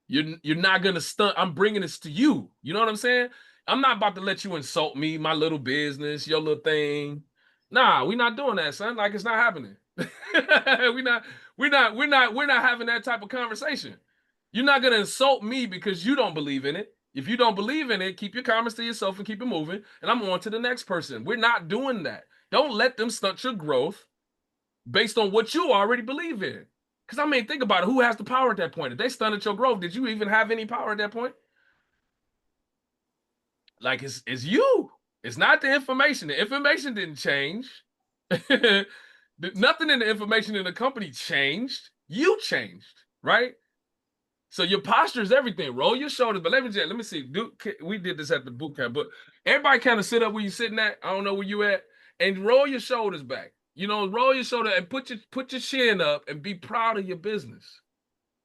You're not gonna stunt. I'm bringing this to you. You know what I'm saying? I'm not about to let you insult me, my little business, your little thing. Nah, we're not doing that, son. Like, it's not happening. we're not having that type of conversation. You're not gonna insult me because you don't believe in it. If you don't believe in it, keep your comments to yourself and keep it moving. And I'm on to the next person. We're not doing that. Don't let them stunt your growth based on what you already believe in. Because I mean, think about it. Who has the power at that point? If they stunted your growth, did you even have any power at that point? Like, it's you. It's not the information. The information didn't change. Nothing in the information in the company changed. You changed, right? So your posture is everything. Roll your shoulders. But let me see. We did this at the boot camp, but everybody kind of sit up where you're sitting at. I don't know where you at, and roll your shoulders back. Roll your shoulder and put your chin up and be proud of your business.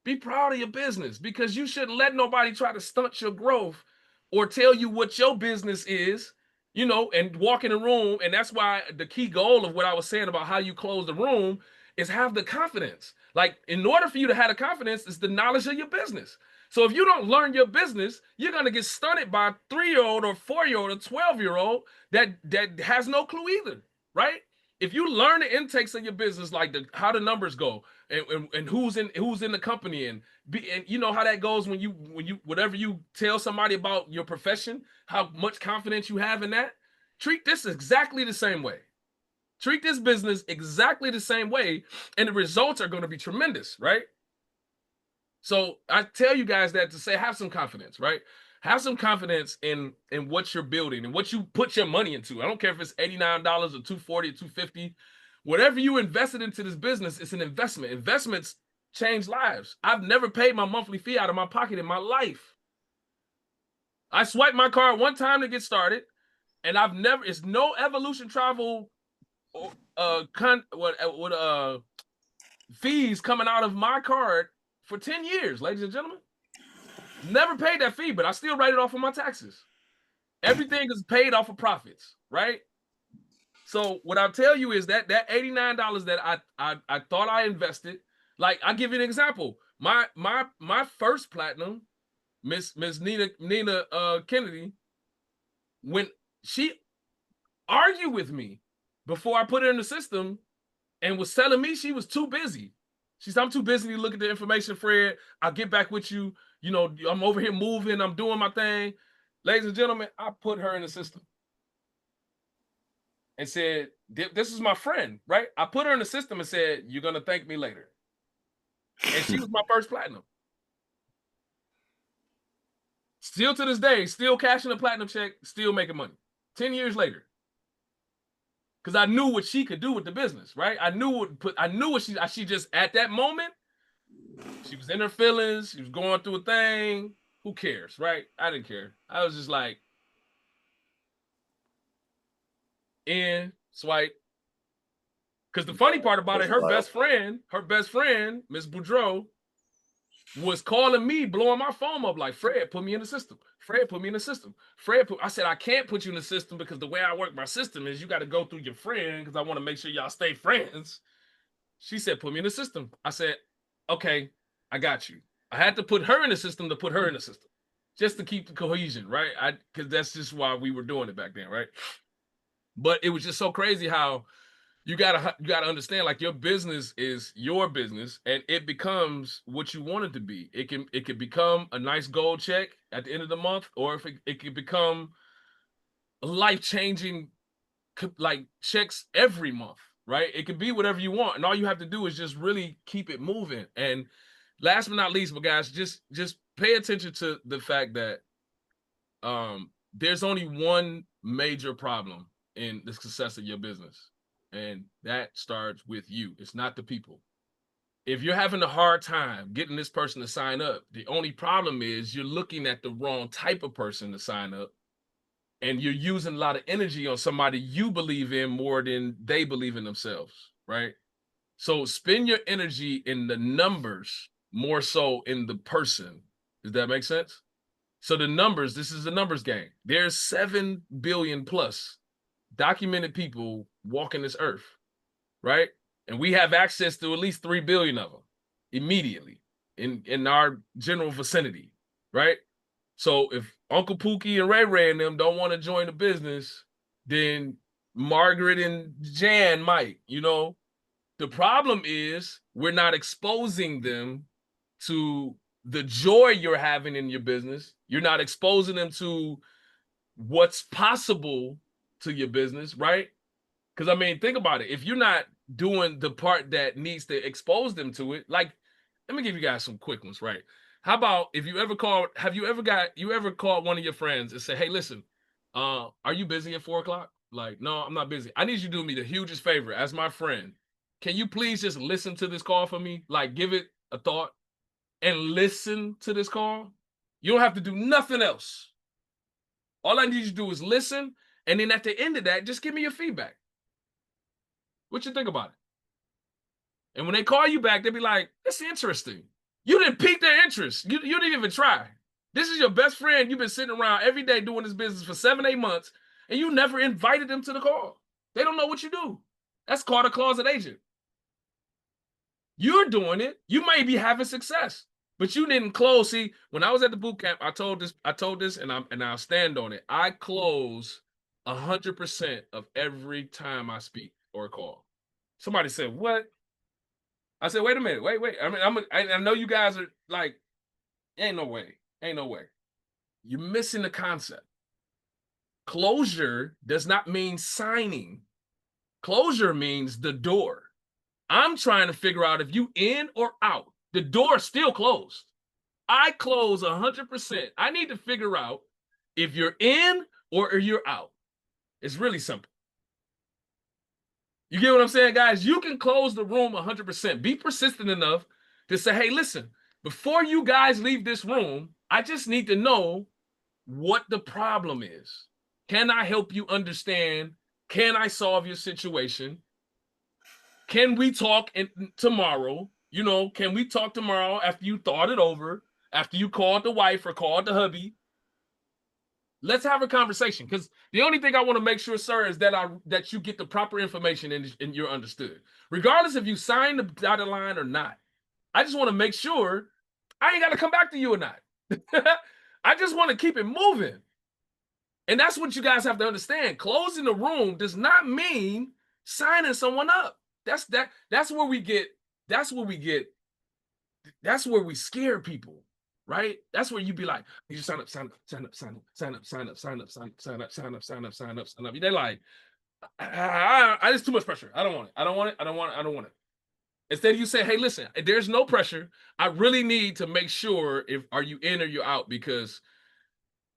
Be proud of your business, because you shouldn't let nobody try to stunt your growth or tell you what your business is. and walk in the room. And that's why the key goal of what I was saying about how you close the room is have the confidence. Like, in order for you to have the confidence, is the knowledge of your business. So if you don't learn your business, you're gonna get stunted by a 3-year-old or 4-year-old or 12-year-old that has no clue either, right? If you learn the intakes of your business, like how the numbers go, and who's in the company, and you know how that goes when you whatever you tell somebody about your profession, how much confidence you have in that. Treat this exactly the same way. Treat this business exactly the same way, and the results are going to be tremendous, right? So I tell you guys that to say, have some confidence, right? Have some confidence in what you're building and what you put your money into. I don't care if it's $89 or $240 or $250. Whatever you invested into this business, it's an investment. Investments change lives. I've never paid my monthly fee out of my pocket in my life. I swiped my card one time to get started, and it's no Evolution Travel fees coming out of my card for 10 years, ladies and gentlemen. Never paid that fee, but I still write it off on my taxes. Everything is paid off of profits, right? So what I'll tell you is that $89 that I thought I invested, like, I'll give you an example. My first platinum, Miss Nina Kennedy, when she argued with me before I put her in the system and was telling me she was too busy. She said, I'm too busy to look at the information, Fred. I'll get back with you. I'm over here moving. I'm doing my thing. Ladies and gentlemen, I put her in the system and said, this is my friend, right? I put her in the system and said, you're going to thank me later. And she was my first platinum. Still to this day, still cashing a platinum check, still making money. 10 years later. Because I knew what she could do with the business, right? I knew what she just, at that moment, she was in her feelings. She was going through a thing. Who cares, right? I didn't care. I was just like, in, swipe. Because the funny part about it, her best friend, Miss Boudreau, was calling me, blowing my phone up like, Fred, put me in the system. Fred, put me in the system. I said, I can't put you in the system because the way I work my system is you got to go through your friend because I want to make sure y'all stay friends. She said, put me in the system. I said, okay, I got you. I had to put her in the system to put her in the system just to keep the cohesion, right? Because that's just why we were doing it back then, right? But it was just so crazy how you gotta understand, like, your business is your business and it becomes what you want it to be. It can become a nice gold check at the end of the month, or if it can become life-changing, like, checks every month, right? It can be whatever you want, and all you have to do is just really keep it moving. And last but not least, but guys, just pay attention to the fact that there's only one major problem in the success of your business, and that starts with you. It's not the people. If you're having a hard time getting this person to sign up, the only problem is you're looking at the wrong type of person to sign up, and you're using a lot of energy on somebody you believe in more than they believe in themselves, right? So spend your energy in the numbers more so in the person. Does that make sense? So the numbers, this is a numbers game. There's 7 billion plus documented people walking this earth, right? And we have access to at least 3 billion of them immediately in our general vicinity, right? So if Uncle Pookie and Ray Ray and them don't want to join the business, then Margaret and Jan might, The problem is we're not exposing them to the joy you're having in your business. You're not exposing them to what's possible to your business, right? Because, I mean, think about it. If you're not doing the part that needs to expose them to it, like, let me give you guys some quick ones, right? How about if you ever called one of your friends and say, hey, listen, are you busy at 4 o'clock? Like, no, I'm not busy. I need you to do me the hugest favor as my friend. Can you please just listen to this call for me? Like, give it a thought and listen to this call. You don't have to do nothing else. All I need you to do is listen. And then at the end of that, just give me your feedback. What you think about it? And when they call you back, they'll be like, that's interesting. You didn't pique their interest. You didn't even try. This is your best friend. You've been sitting around every day doing this business for 7-8 months. and you never invited them to the call. They don't know what you do. That's called a closet agent. You're doing it. You may be having success, but you didn't close. See, when I was at the boot camp, I told this, and I'll stand on it. I close 100% of every time I speak or call. Somebody said, "What?" I said, "Wait a minute, wait. I mean, I know you guys are like, ain't no way, ain't no way. You're missing the concept. Closure does not mean signing. Closure means the door. I'm trying to figure out if you in or out. The door is still closed. I close 100%. I need to figure out if you're in or you're out. It's really simple. You get what I'm saying, guys? You can close the room 100%. Be persistent enough to say, hey, listen, before you guys leave this room, I just need to know what the problem is. Can I help you understand? Can I solve your situation? Can we talk tomorrow? You know, can we talk tomorrow after you thought it over, after you called the wife or called the hubby? Let's have a conversation, because the only thing I want to make sure, sir, is that you get the proper information and you're understood. Regardless if you sign the dotted line or not, I just want to make sure I ain't got to come back to you or not. I just want to keep it moving. And that's what you guys have to understand. Closing the room does not mean signing someone up. That's where we scare people, right? That's where you be like, you sign up. They're like, it's too much pressure. I don't want it. Instead, you say, hey, listen, there's no pressure. I really need to make sure are you in or you're out, because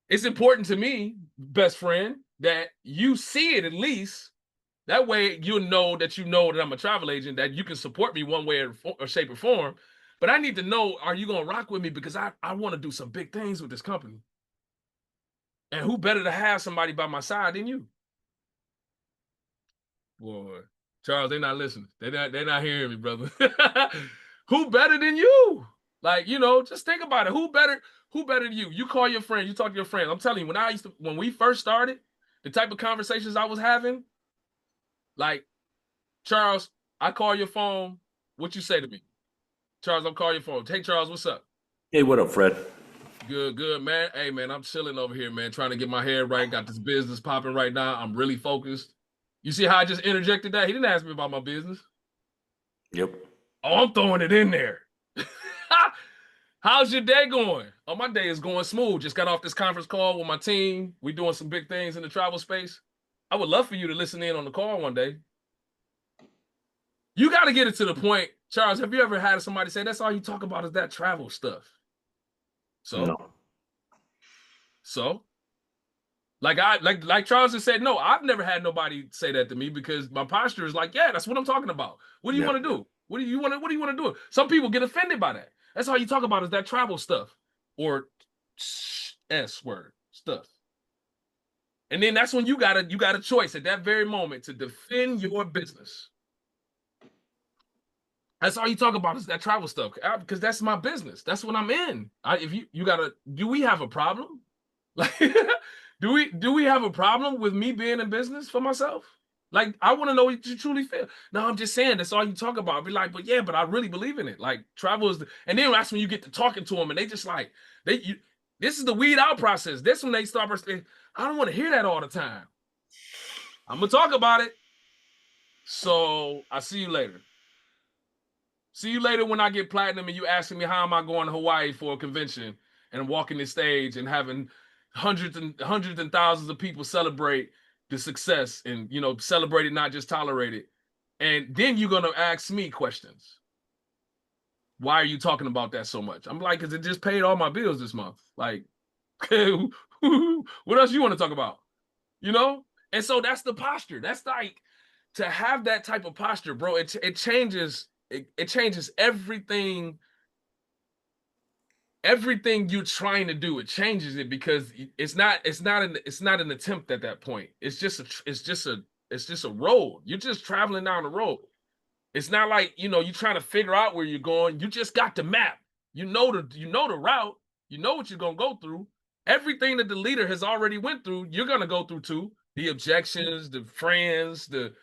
it's important to me, best friend, that you see it at least. That way you'll know that I'm a travel agent, that you can support me one way or shape or form. But I need to know, are you going to rock with me? Because I want to do some big things with this company. And who better to have somebody by my side than you? Boy, Charles, they're not listening. They're not hearing me, brother. Who better than you? Like, just think about it. Who better than you? You call your friend, you talk to your friend. I'm telling you, when we first started, the type of conversations I was having, like, Charles, I call your phone. What you say to me? Charles, I'm calling your phone. Hey, Charles, what's up? Hey, what up, Fred? Good, man. Hey, man, I'm chilling over here, man, trying to get my head right. Got this business popping right now. I'm really focused. You see how I just interjected that? He didn't ask me about my business. Yep. Oh, I'm throwing it in there. How's your day going? Oh, my day is going smooth. Just got off this conference call with my team. We're doing some big things in the travel space. I would love for you to listen in on the call one day. You got to get it to the point. Charles, have you ever had somebody say, that's all you talk about is that travel stuff? No. Like Charles has said, no, I've never had nobody say that to me, because my posture is like, yeah, that's what I'm talking about. What do you want to do? What do you want to do? Some people get offended by that. That's all you talk about is that travel stuff, or S word stuff. And then that's when you got a choice at that very moment to defend your business. That's all you talk about is that travel stuff, because that's my business. That's what I'm in. Do we have a problem? Like, do we have a problem with me being in business for myself? Like, I want to know what you truly feel. No, I'm just saying that's all you talk about. I'll be like, but I really believe in it. Like, travel is, and then that's when you get to talking to them, and they just like, this is the weed out process. This when they start saying, I don't want to hear that all the time. I'm gonna talk about it. So I see you later. See you later when I get platinum and you asking me how am I going to Hawaii for a convention and walking the stage and having hundreds and thousands of people celebrate the success and, celebrate it, not just tolerate it. And then you're going to ask me questions. Why are you talking about that so much? I'm like, because it just paid all my bills this month. Like, what else you want to talk about? And so that's the posture. That's like, to have that type of posture, bro, it changes. It changes everything you're trying to do. It changes it, because it's not an attempt at that point. It's just a road. You're just traveling down the road. It's not like, you're trying to figure out where you're going. You just got the map. You know the route. You know what you're going to go through. Everything that the leader has already went through, you're going to go through too. The objections, the friends, the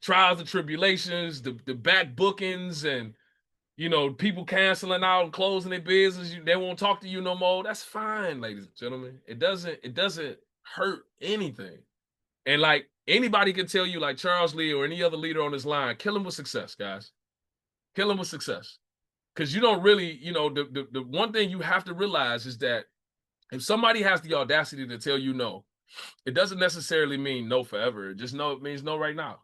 trials and tribulations, the back bookings, and people canceling out and closing their business. They won't talk to you no more. That's fine, ladies and gentlemen. It doesn't hurt anything. And like anybody can tell you, like Charles Lee or any other leader on this line, kill him with success, guys. Kill him with success. Because you don't really, the one thing you have to realize is that if somebody has the audacity to tell you no, it doesn't necessarily mean no forever. It means no right now.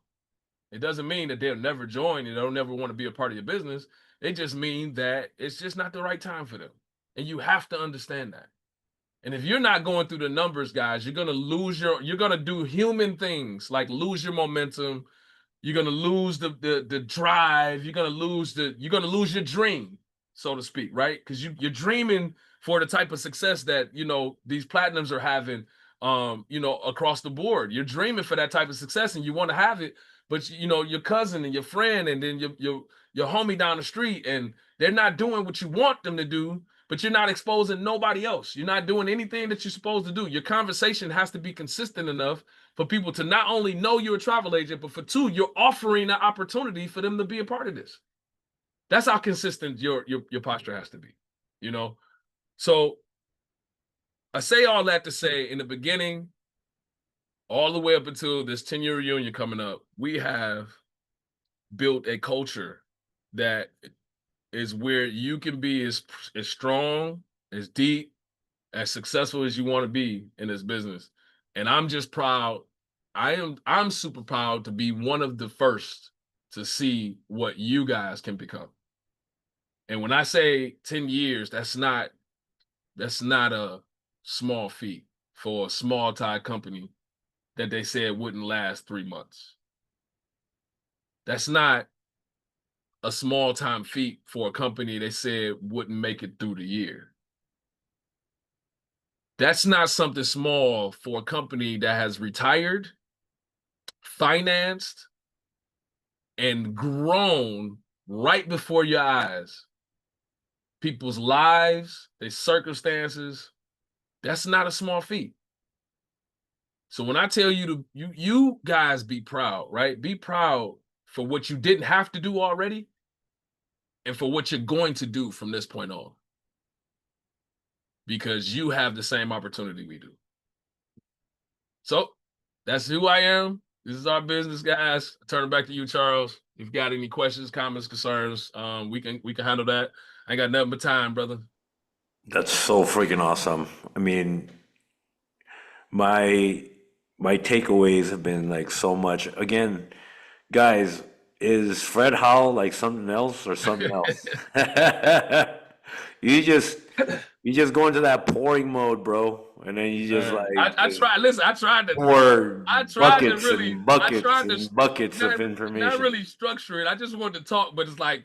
It doesn't mean that they'll never join and they'll never want to be a part of your business. It just means that it's just not the right time for them. And you have to understand that. And if you're not going through the numbers, guys, you're gonna do human things like lose your momentum. You're gonna lose the drive. You're gonna lose your dream, so to speak, right? Because you're dreaming for the type of success that these platinums are having, across the board. You're dreaming for that type of success, and you want to have it, but your cousin and your friend, and then your homie down the street, and they're not doing what you want them to do. But you're not exposing nobody else. You're not doing anything that you're supposed to do. Your conversation has to be consistent enough for people to not only know you're a travel agent, but for two, you're offering an opportunity for them to be a part of this. That's how consistent your posture has to be. So I say all that to say, in the beginning, all the way up until this 10-year reunion coming up, we have built a culture that is where you can be as strong, as deep, as successful as you want to be in this business. And I'm just proud. I'm super proud to be one of the first to see what you guys can become. And when I say 10 years, that's not a small feat for a small Thai company that they said wouldn't last 3 months. That's not a small time feat for a company they said wouldn't make it through the year. That's not something small for a company that has retired, financed, and grown right before your eyes. People's lives, their circumstances, that's not a small feat. So when I tell you you guys be proud, right? Be proud for what you didn't have to do already and for what you're going to do from this point on. Because you have the same opportunity we do. So that's who I am. This is our business, guys. I turn it back to you, Charles. If you got any questions, comments, concerns, we can handle that. I ain't got nothing but time, brother. That's so freaking awesome. I mean, my my takeaways have been like so much. Again, guys, is Fred Howell like something else or something else? You just you just go into that pouring mode, bro, and then you just I like tried. Listen, pour I tried to buckets really, and I buckets tried to and buckets of not information. really structure it. I just wanted to talk, but it's like,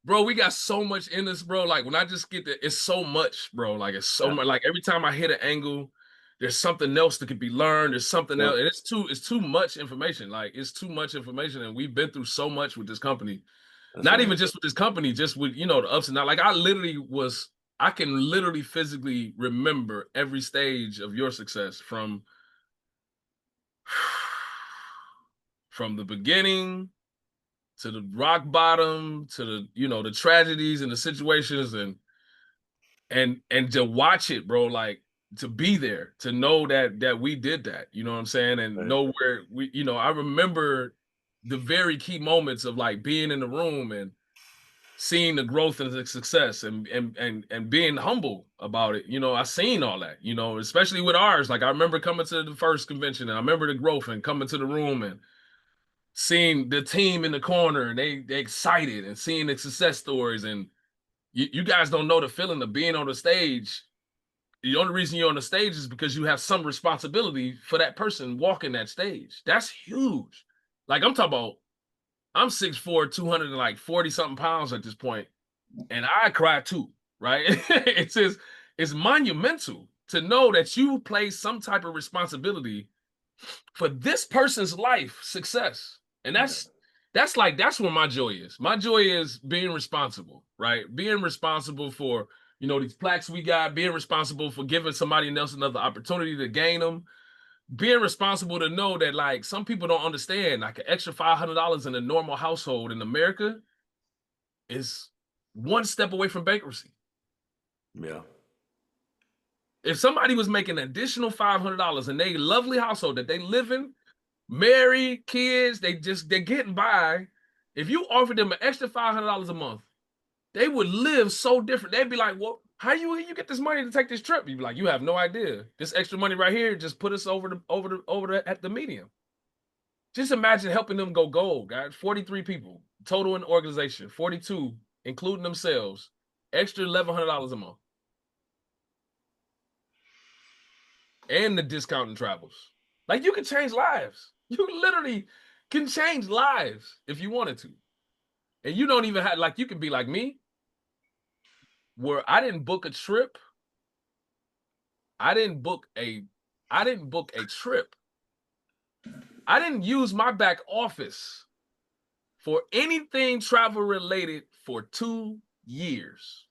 bro, we got so much in this, bro. Like when I just get there, it's so much, bro. Like it's so Yeah, much. Like every time I hit an angle, there's something else that could be learned. There's something yeah, else. And it's too much information. Like it's too much information. And we've been through so much with this company. that's Not right. even just with this company, just with the ups and downs. Like I can literally physically remember every stage of your success from the beginning to the rock bottom to the tragedies and the situations and to watch it, bro, like to be there, to know that we did that, you know what I'm saying? And Right. know where I remember the very key moments of like being in the room and seeing the growth and the success and being humble about it. I seen all that, especially with ours. Like I remember coming to the first convention and I remember the growth and coming to the room and seeing the team in the corner and they excited and seeing the success stories. And you guys don't know the feeling of being on the stage. The only reason you're on the stage is because you have some responsibility for that person walking that stage. That's huge. Like I'm talking about, I'm 6'4", 240 something pounds at this point, and I cry too, right? It's monumental to know that you play some type of responsibility for this person's life success. And that's where my joy is. My joy is being responsible, right? Being responsible for, these plaques we got, being responsible for giving somebody else another opportunity to gain them. being responsible to know that like some people don't understand like an extra $500 in a normal household in America is one step away from bankruptcy. Yeah. If somebody was making an additional $500 in a lovely household that they live in, married, kids, they're getting by. If you offered them an extra $500 a month, they would live so different. They'd be like, "Well, how you get this money to take this trip?" You'd be like, "You have no idea. This extra money right here just put us over at the medium." Just imagine helping them go gold, guys. 43 people total in the organization, 42 including themselves, extra $1,100 a month, and the discount in travels. Like you can change lives. You literally can change lives if you wanted to. And you don't even have like you can be like me, where I didn't book a trip. I didn't book a I didn't book a trip. I didn't use my back office for anything travel related for 2 years.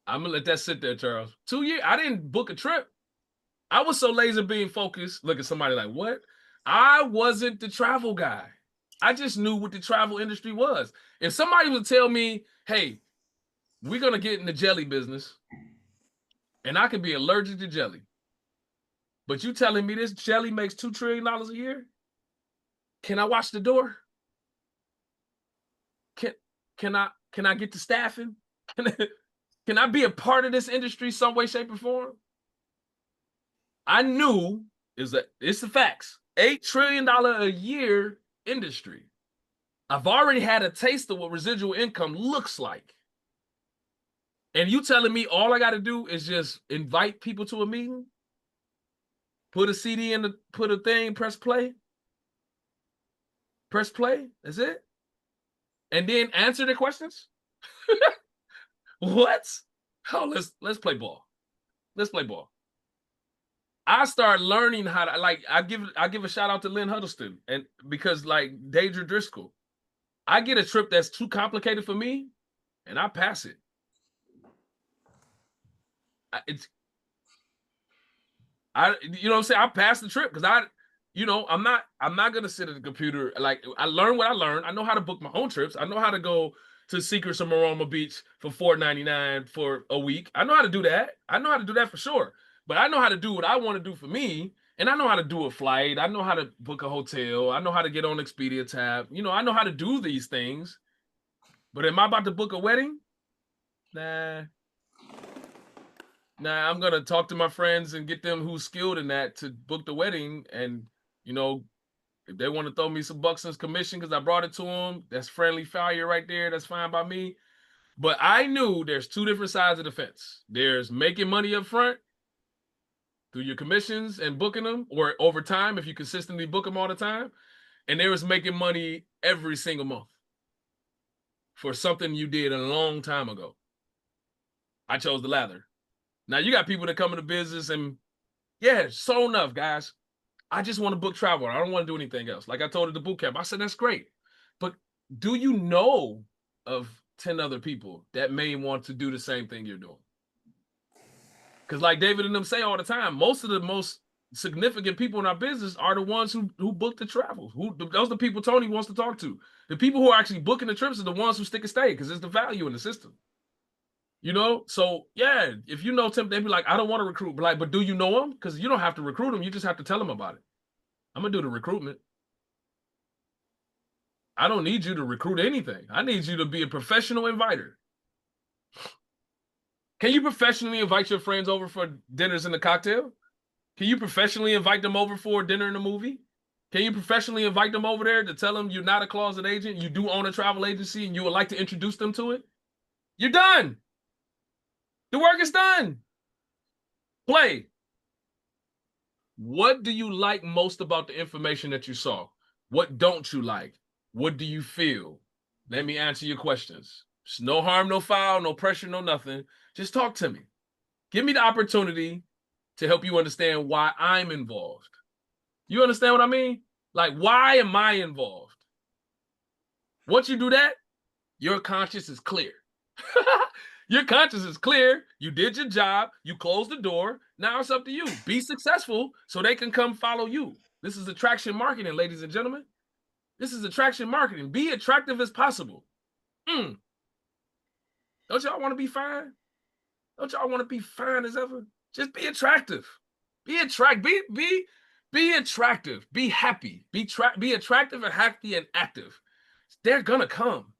I'm gonna let that sit there, Charles. 2 years. I didn't book a trip. I was so laser beam focused. Look at somebody like, what? I wasn't the travel guy. I just knew what the travel industry was. If somebody would tell me, hey, we're gonna get in the jelly business, and I could be allergic to jelly, but you telling me this jelly makes $2 trillion a year? Can I watch the door? Can can I get the staffing? Can I be a part of this industry some way, shape, or form? I knew it's the facts. $8 trillion a year industry. I've already had a taste of what residual income looks like. And you telling me all I got to do is just invite people to a meeting, put a CD in put a thing, press play, that's it, and then answer the questions. What? Oh, let's play ball. Let's play ball. I started learning how to like. I give a shout out to Lynn Huddleston, and because like Deidre Driscoll, I get a trip that's too complicated for me, and I pass it. It's you know what I'm saying? I passed the trip because I'm not gonna sit at the computer. Like I learned what I learned. I know how to book my own trips. I know how to go to Secrets of Maroma Beach for $4.99 for a week. I know how to do that. I know how to do that for sure. But I know how to do what I want to do for me. And I know how to do a flight. I know how to book a hotel. I know how to get on Expedia tab. I know how to do these things. But am I about to book a wedding? Nah. Nah, I'm gonna talk to my friends and get them who's skilled in that to book the wedding. And if they want to throw me some bucks in commission because I brought it to them, that's friendly fire right there. That's fine by me. But I knew there's two different sides of the fence. There's making money up front through your commissions and booking them, or over time if you consistently book them all the time. And there was making money every single month for something you did a long time ago. I chose the latter. Now you got people that come into business and so enough, guys. I just want to book travel. I don't want to do anything else. Like I told at the boot camp, I said, that's great. But do you know of 10 other people that may want to do the same thing you're doing? Because like David and them say all the time, most of the most significant people in our business are the ones who book the travel. Those are the people Tony wants to talk to. The people who are actually booking the trips are the ones who stick and stay because it's the value in the system. So yeah, if you know Tim, they'd be like, I don't want to recruit. But do you know him? Because you don't have to recruit him. You just have to tell him about it. I'm gonna do the recruitment. I don't need you to recruit anything. I need you to be a professional inviter. Can you professionally invite your friends over for dinners and a cocktail? Can you professionally invite them over for dinner and a movie? Can you professionally invite them over there to tell them you're not a closet agent, you do own a travel agency, and you would like to introduce them to it? You're done. The work is done. Play. What do you like most about the information that you saw? What don't you like? What do you feel? Let me answer your questions. It's no harm, no foul, no pressure, no nothing. Just talk to me. Give me the opportunity to help you understand why I'm involved. You understand what I mean? Like, why am I involved? Once you do that, your conscience is clear. Your conscience is clear. You did your job. You closed the door. Now it's up to you. Be successful so they can come follow you. This is attraction marketing, ladies and gentlemen. This is attraction marketing. Be attractive as possible. Don't y'all want to be fine? Don't y'all want to be fine as ever? Just be attractive. Be attractive. Be attractive. Be happy. Be attractive and happy and active. They're gonna come.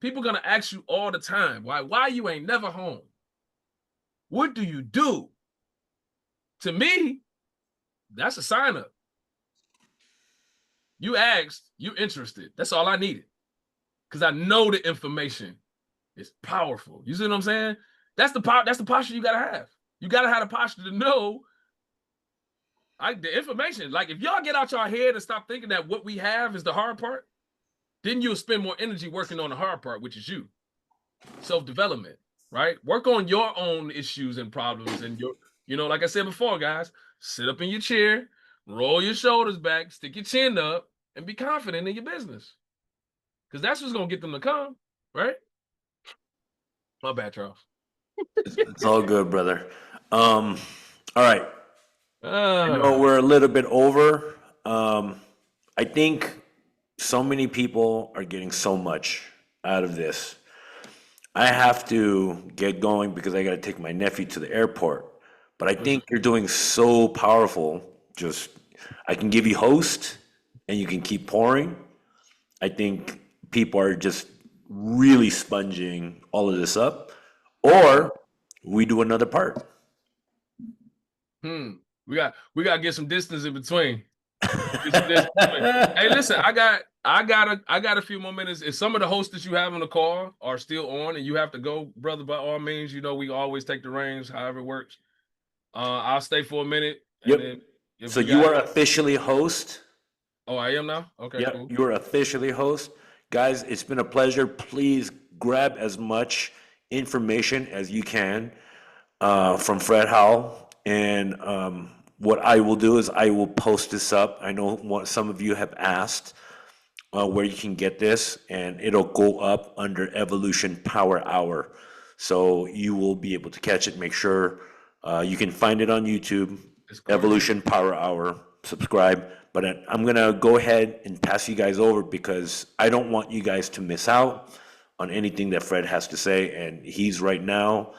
People gonna ask you all the time, why you ain't never home? What do you do? To me, that's a sign up. You asked, you interested. That's all I needed. Because I know the information is powerful. You see what I'm saying? That's the posture you gotta have. You gotta have the posture to know the information. Like if y'all get out your head and stop thinking that what we have is the hard part, then you'll spend more energy working on the hard part, which is you. Self-development, right? Work on your own issues and problems and like I said before, guys, sit up in your chair, roll your shoulders back, stick your chin up, and be confident in your business. Because that's what's gonna get them to come, right? My bad, Charles. It's all good, brother. All right. I know we're a little bit over. I think so many people are getting so much out of this. I have to get going because I got to take my nephew to the airport. But I think you're doing so powerful. Just, I can give you host and you can keep pouring. I think people are just really sponging all of this up. Or we do another part. We got to get some distance in between. Hey, listen, I got a few more minutes. If some of the hosts that you have on the call are still on and you have to go, brother, by all means, we always take the reins, however it works. I'll stay for a minute. Yep. And then So you are officially host. Oh, I am now? Okay, Yep, cool. you are officially host. Guys, it's been a pleasure. Please grab as much information as you can from Fred Howell. And what I will do is I will post this up. I know some of you have asked where you can get this, and it'll go up under Evolution Power Hour. So you will be able to catch it. Make sure you can find it on YouTube, Evolution Power Hour. Subscribe. But I'm going to go ahead and pass you guys over because I don't want you guys to miss out on anything that Fred has to say. And he's right now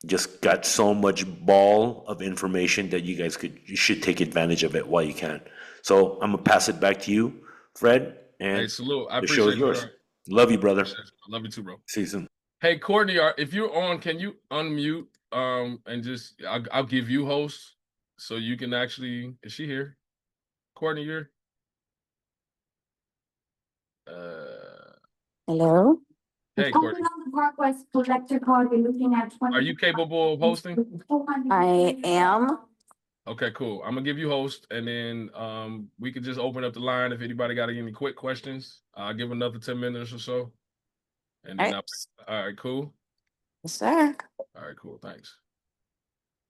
just got so much ball of information that you should take advantage of it while you can. So I'm going to pass it back to you, Fred. And hey, salute. I the show is yours. Love you, brother. I love you too, bro. See you soon. Hey, Courtney, if you're on, can you unmute and just I'll give you host so you can actually. Is she here? Courtney, you're. Hello. Hey, Courtney. Are you capable of hosting? I am. Okay, cool. I'm gonna give you host, and then we could just open up the line if anybody got any quick questions. I'll give another 10 minutes or so, and then all right, cool. Yes, sir. All right, cool. Thanks.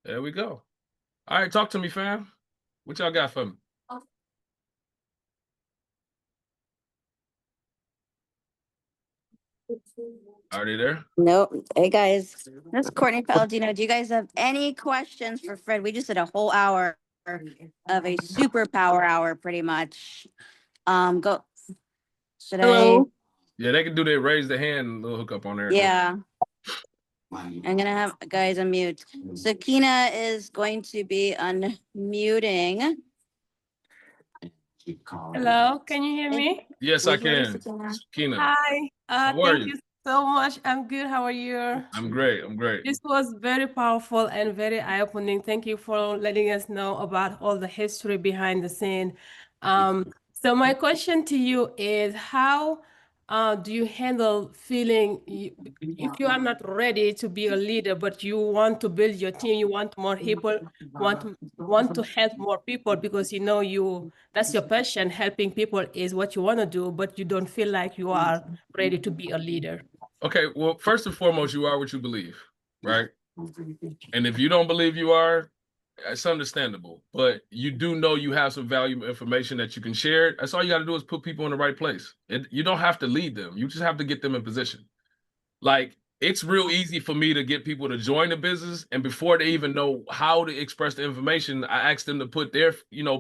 There we go. All right, talk to me, fam. What y'all got for me? Are they there? Nope. Hey guys, this is Courtney Palladino. Do you guys have any questions for Fred? We just did a whole hour of a superpower hour, pretty much. Go. Should Hello. Yeah, they can do their raise the hand little hookup on there. Yeah. I'm gonna have guys unmute. Sakina is going to be unmuting. Hello, can you hear me? Yes, I can. Sakina. Hi. How are Thank you so much. I'm good. How are you? I'm great. I'm great. This was very powerful and very eye-opening. Thank you for letting us know about all the history behind the scene. So my question to you is, how do you handle feeling if you are not ready to be a leader, but you want to build your team, you want more people, want to help more people because that's your passion, helping people is what you want to do, but you don't feel like you are ready to be a leader. Okay, well, first and foremost, you are what you believe, right? And if you don't believe you are, it's understandable. But you do know you have some valuable information that you can share. That's all you got to do is put people in the right place. You don't have to lead them. You just have to get them in position. Like, it's real easy for me to get people to join the business, and before they even know how to express the information, I ask them to put their,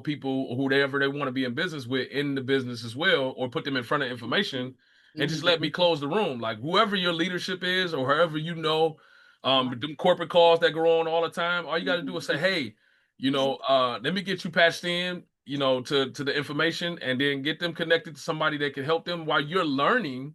people whoever they want to be in business with in the business as well, or put them in front of information, and just let me close the room. Like whoever your leadership is, or whoever them corporate calls that go on all the time. All you got to do is say, hey, let me get you patched in, to the information, and then get them connected to somebody that can help them while you're learning,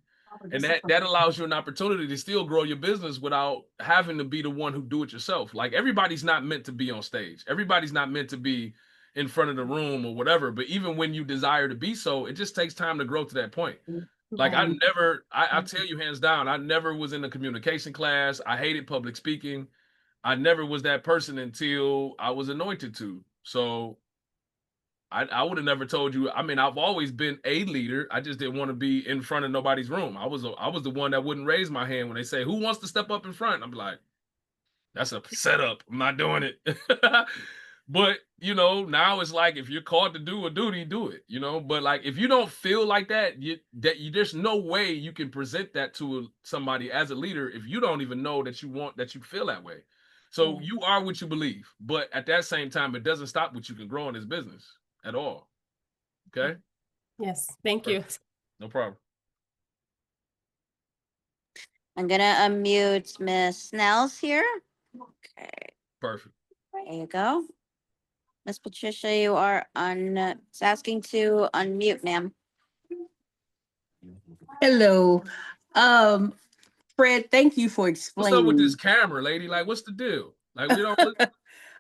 and that allows you an opportunity to still grow your business without having to be the one who do it yourself. Like everybody's not meant to be on stage. Everybody's not meant to be in front of the room or whatever. But even when you desire to be so, it just takes time to grow to that point. Like I tell you hands down, I never was in a communication class. I hated public speaking. I never was that person until I was anointed to. So I would have never told you. I mean, I've always been a leader. I just didn't want to be in front of nobody's room. I was the one that wouldn't raise my hand when they say, "Who wants to step up in front?" I'm like, "That's a setup. I'm not doing it." But now it's like if you're called to do a duty, do it. But like if you don't feel like that, there's no way you can present that to somebody as a leader if you don't even know that you feel that way. So you are what you believe, but at that same time, it doesn't stop what you can grow in this business at all. Okay. Yes, thank you. No problem. I'm gonna unmute Miss Snell's here. Okay, Perfect. there you go. Miss Patricia, you are it's asking to unmute, ma'am. Hello. Fred, thank you for What's up with this explaining. camera, lady? Like, what's the deal? Like, we don't.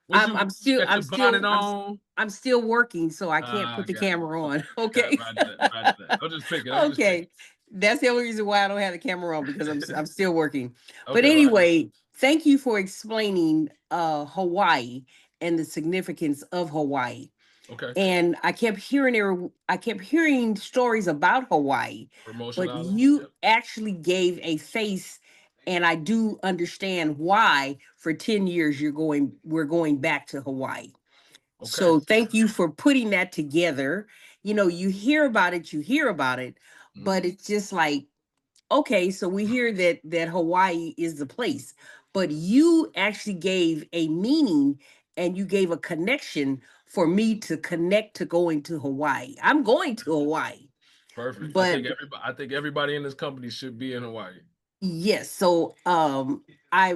What you I'm still got I'm your bonnet still I'm, on? I'm still working, so I can't put the Got it. camera on. Got Okay. Roger that. Roger that. I'm just picking. I'm just picking. Okay. That's the only reason why I don't have the camera on, because I'm still working. But Okay, Roger. anyway, thank you for explaining Hawaii and the significance of Hawaii. Okay. And I kept hearing stories about Hawaii, Promotion but island. you Yep. actually gave a face, and I do understand why for 10 years we're going back to Hawaii. Okay. So thank you for putting that together. You hear about it, but it's just like, okay, so we hear that Hawaii is the place, but you actually gave a meaning, and you gave a connection for me to connect to going to Hawaii. I'm going to Hawaii, Perfect. but I think everybody in this company should be in Hawaii. yes, so I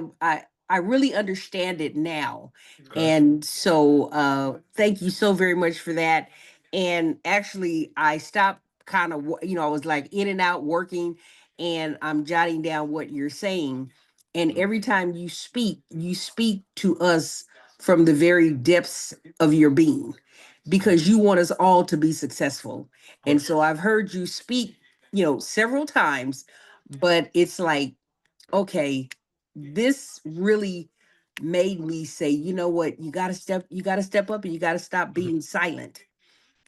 really understand it now. Okay. And so thank you so very much for that. And actually I stopped kind of, I was like in and out working, and I'm jotting down what you're saying. And every time you speak to us from the very depths of your being, because you want us all to be successful. And so I've heard you speak, several times, but it's like, okay, this really made me say, you know what, you got to step up, and you got to stop being silent,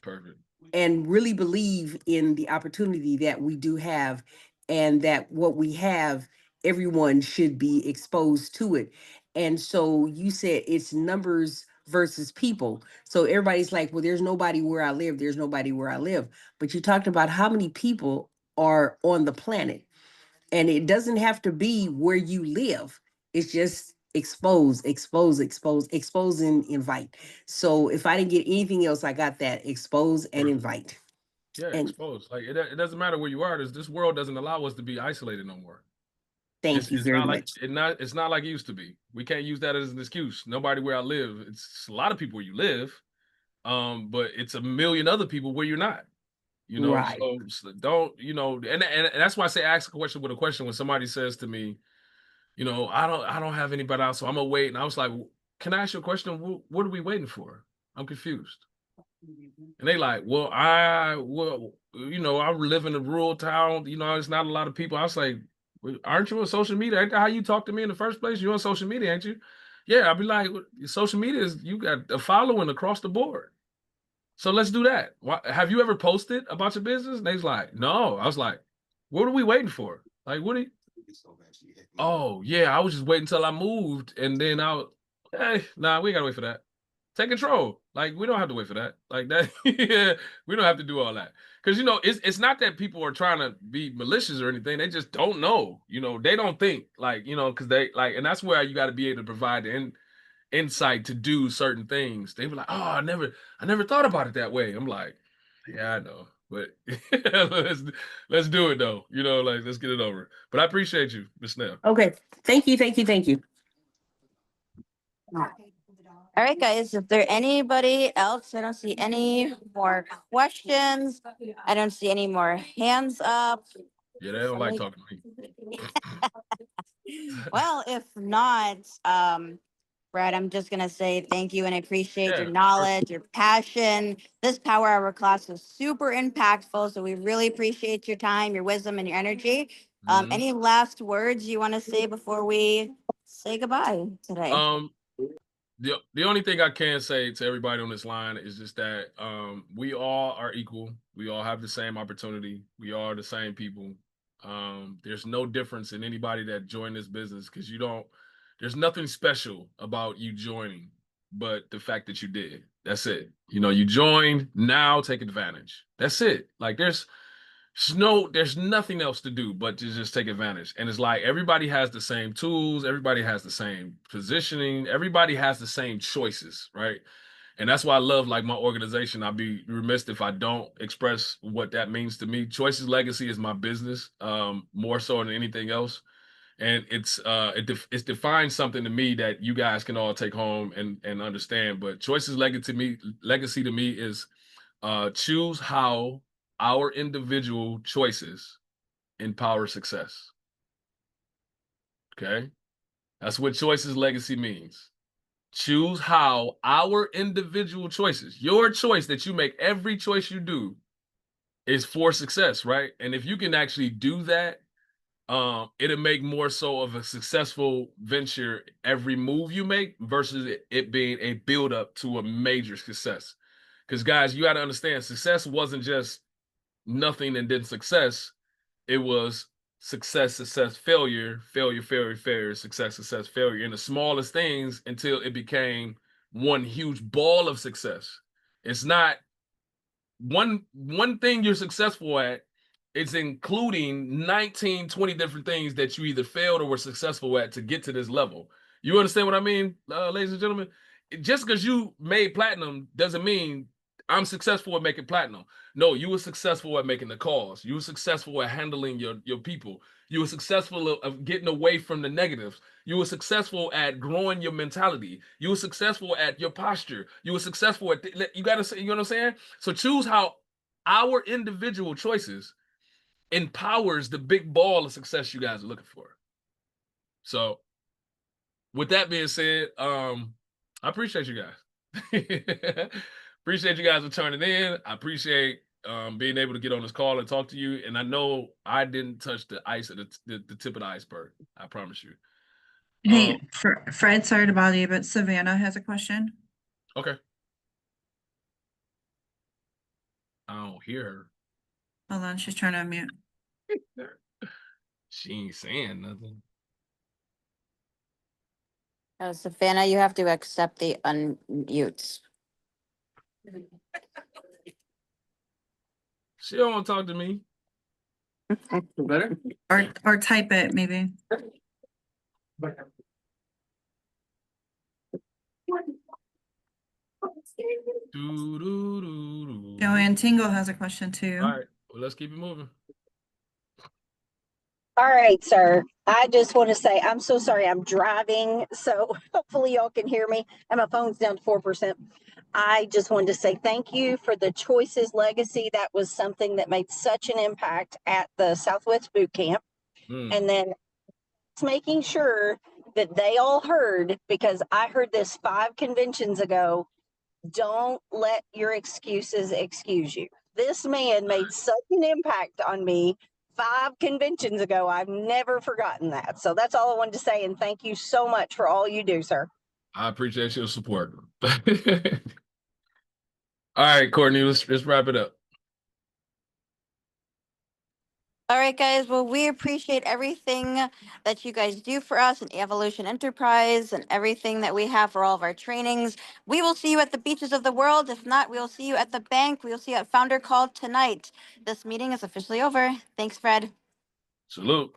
Perfect. and really believe in the opportunity that we do have, and that what we have, everyone should be exposed to it. And so you said it's numbers versus people. So everybody's like, well, there's nobody where I live. There's nobody where I live. But you talked about how many people are on the planet. And it doesn't have to be where you live. It's just expose and invite. So if I didn't get anything else, I got that: expose and invite. Yeah, And exposed. Like it doesn't matter where you are. This world doesn't allow us to be isolated no more. thank you It's very not like much. it's not like it used to be. We can't use that as an excuse. Nobody where I live. It's a lot of people where you live, but it's a million other people where you're not. Right. So don't, and that's why I say ask a question with a question. When somebody says to me, I don't have anybody else, so I'm gonna wait. And I was like, can I ask you a question? What are we waiting for? I'm confused. And they like, well, I live in a rural town. It's not a lot of people. I was like, well, aren't you on social media? Ain't that how you talk to me in the first place? You're on social media, ain't you? Yeah, I'd be like, well, social media is, you got a following across the board. So let's do that. Have you ever posted about your business? And they's like, no. I was like, what are we waiting for? Like, what are you? Oh, yeah, I was just waiting until I moved. And then hey, nah, we gotta wait for that. Take control. Like, we don't have to wait for that. Like that, yeah, we don't have to do all that. because you know it's not that people are trying to be malicious or anything. They just don't know. You know, they don't think like you know because they like, and that's where you got to be able to provide the insight to do certain things. They were like, oh, I never thought about it that way. I'm like, yeah, I know, but let's do it though. You know, like let's get it over. But I appreciate you, Miss Snell. Okay. Thank you. Thank you. Thank you. All right, guys, if there anybody else, I don't see any more questions. I don't see any more hands up. Yeah, they don't like talking to me. Well, if not, Brad, I'm just gonna say thank you and I appreciate your Yeah, knowledge, your passion. This power hour class was super impactful, so we really appreciate your time, your wisdom, and your energy. Mhm. Any last words you want to say before we say goodbye today? The only thing I can say to everybody on this line is just that we all are equal. We all have the same opportunity. We all are the same people. There's no difference in anybody that joined this business because you don't. There's nothing special about you joining, but the fact that you did. That's it. You know, you joined. Now take advantage. That's it. Like there's nothing else to do but to just take advantage. And it's like everybody has the same tools, everybody has the same positioning, everybody has the same choices, right? And that's why I love like my organization. I'd be remiss if I don't express what that means to me. Choices Legacy is my business, more so than anything else. And it's defined something to me that you guys can all take home and understand. But Choices Legacy to me is choose how our individual choices empower success. Okay. That's what Choices Legacy means. Choose how our individual choices, your choice that you make, every choice you do is for success, right? And if you can actually do that, it'll make more so of a successful venture every move you make versus it being a build up to a major success. Because guys, you got to understand, success wasn't just nothing and then success. It was success, success, failure, failure, failure, failure, success, success, failure in the smallest things until it became one huge ball of success. It's not one thing you're successful at, it's including 19, 20 different things that you either failed or were successful at to get to this level. You understand what I mean, ladies and gentlemen? Just because you made platinum doesn't mean I'm successful at making platinum. No, you were successful at making the calls. You were successful at handling your people. You were successful of getting away from the negatives. You were successful at growing your mentality. You were successful at your posture. You were successful at you got to say, you know what I'm saying? So choose how our individual choices empowers the big ball of success you guys are looking for. So with that being said, I appreciate you guys. Appreciate you guys for turning in. I appreciate being able to get on this call and talk to you. And I know I didn't touch the ice at the tip of the iceberg. I promise you. Hey, Fred, sorry to bother you, but Savannah has a question. Okay. I don't hear her. Hold on, she's trying to unmute. She ain't saying nothing. Savannah, you have to accept the unmutes. She don't want to talk to me. Better? Or type it, maybe. Joanne Tingle has a question too. All right, well, let's keep it moving. All right, sir. I just want to say I'm so sorry. I'm driving, so hopefully y'all can hear me. And my phone's down to 4%. I just wanted to say thank you for the Choices Legacy. That was something that made such an impact at the Southwest Boot Camp. And then it's making sure that they all heard, because I heard this 5 conventions ago. Don't let your excuses excuse you. This man made such an impact on me 5 conventions ago. I've never forgotten that. So that's all I wanted to say. And thank you so much for all you do, sir. I appreciate your support. All right, Courtney, let's wrap it up. All right, guys. Well, we appreciate everything that you guys do for us and Evolution Enterprise and everything that we have for all of our trainings. We will see you at the beaches of the world. If not, we will see you at the bank. We will see you at Founder Call tonight. This meeting is officially over. Thanks, Fred. Salute.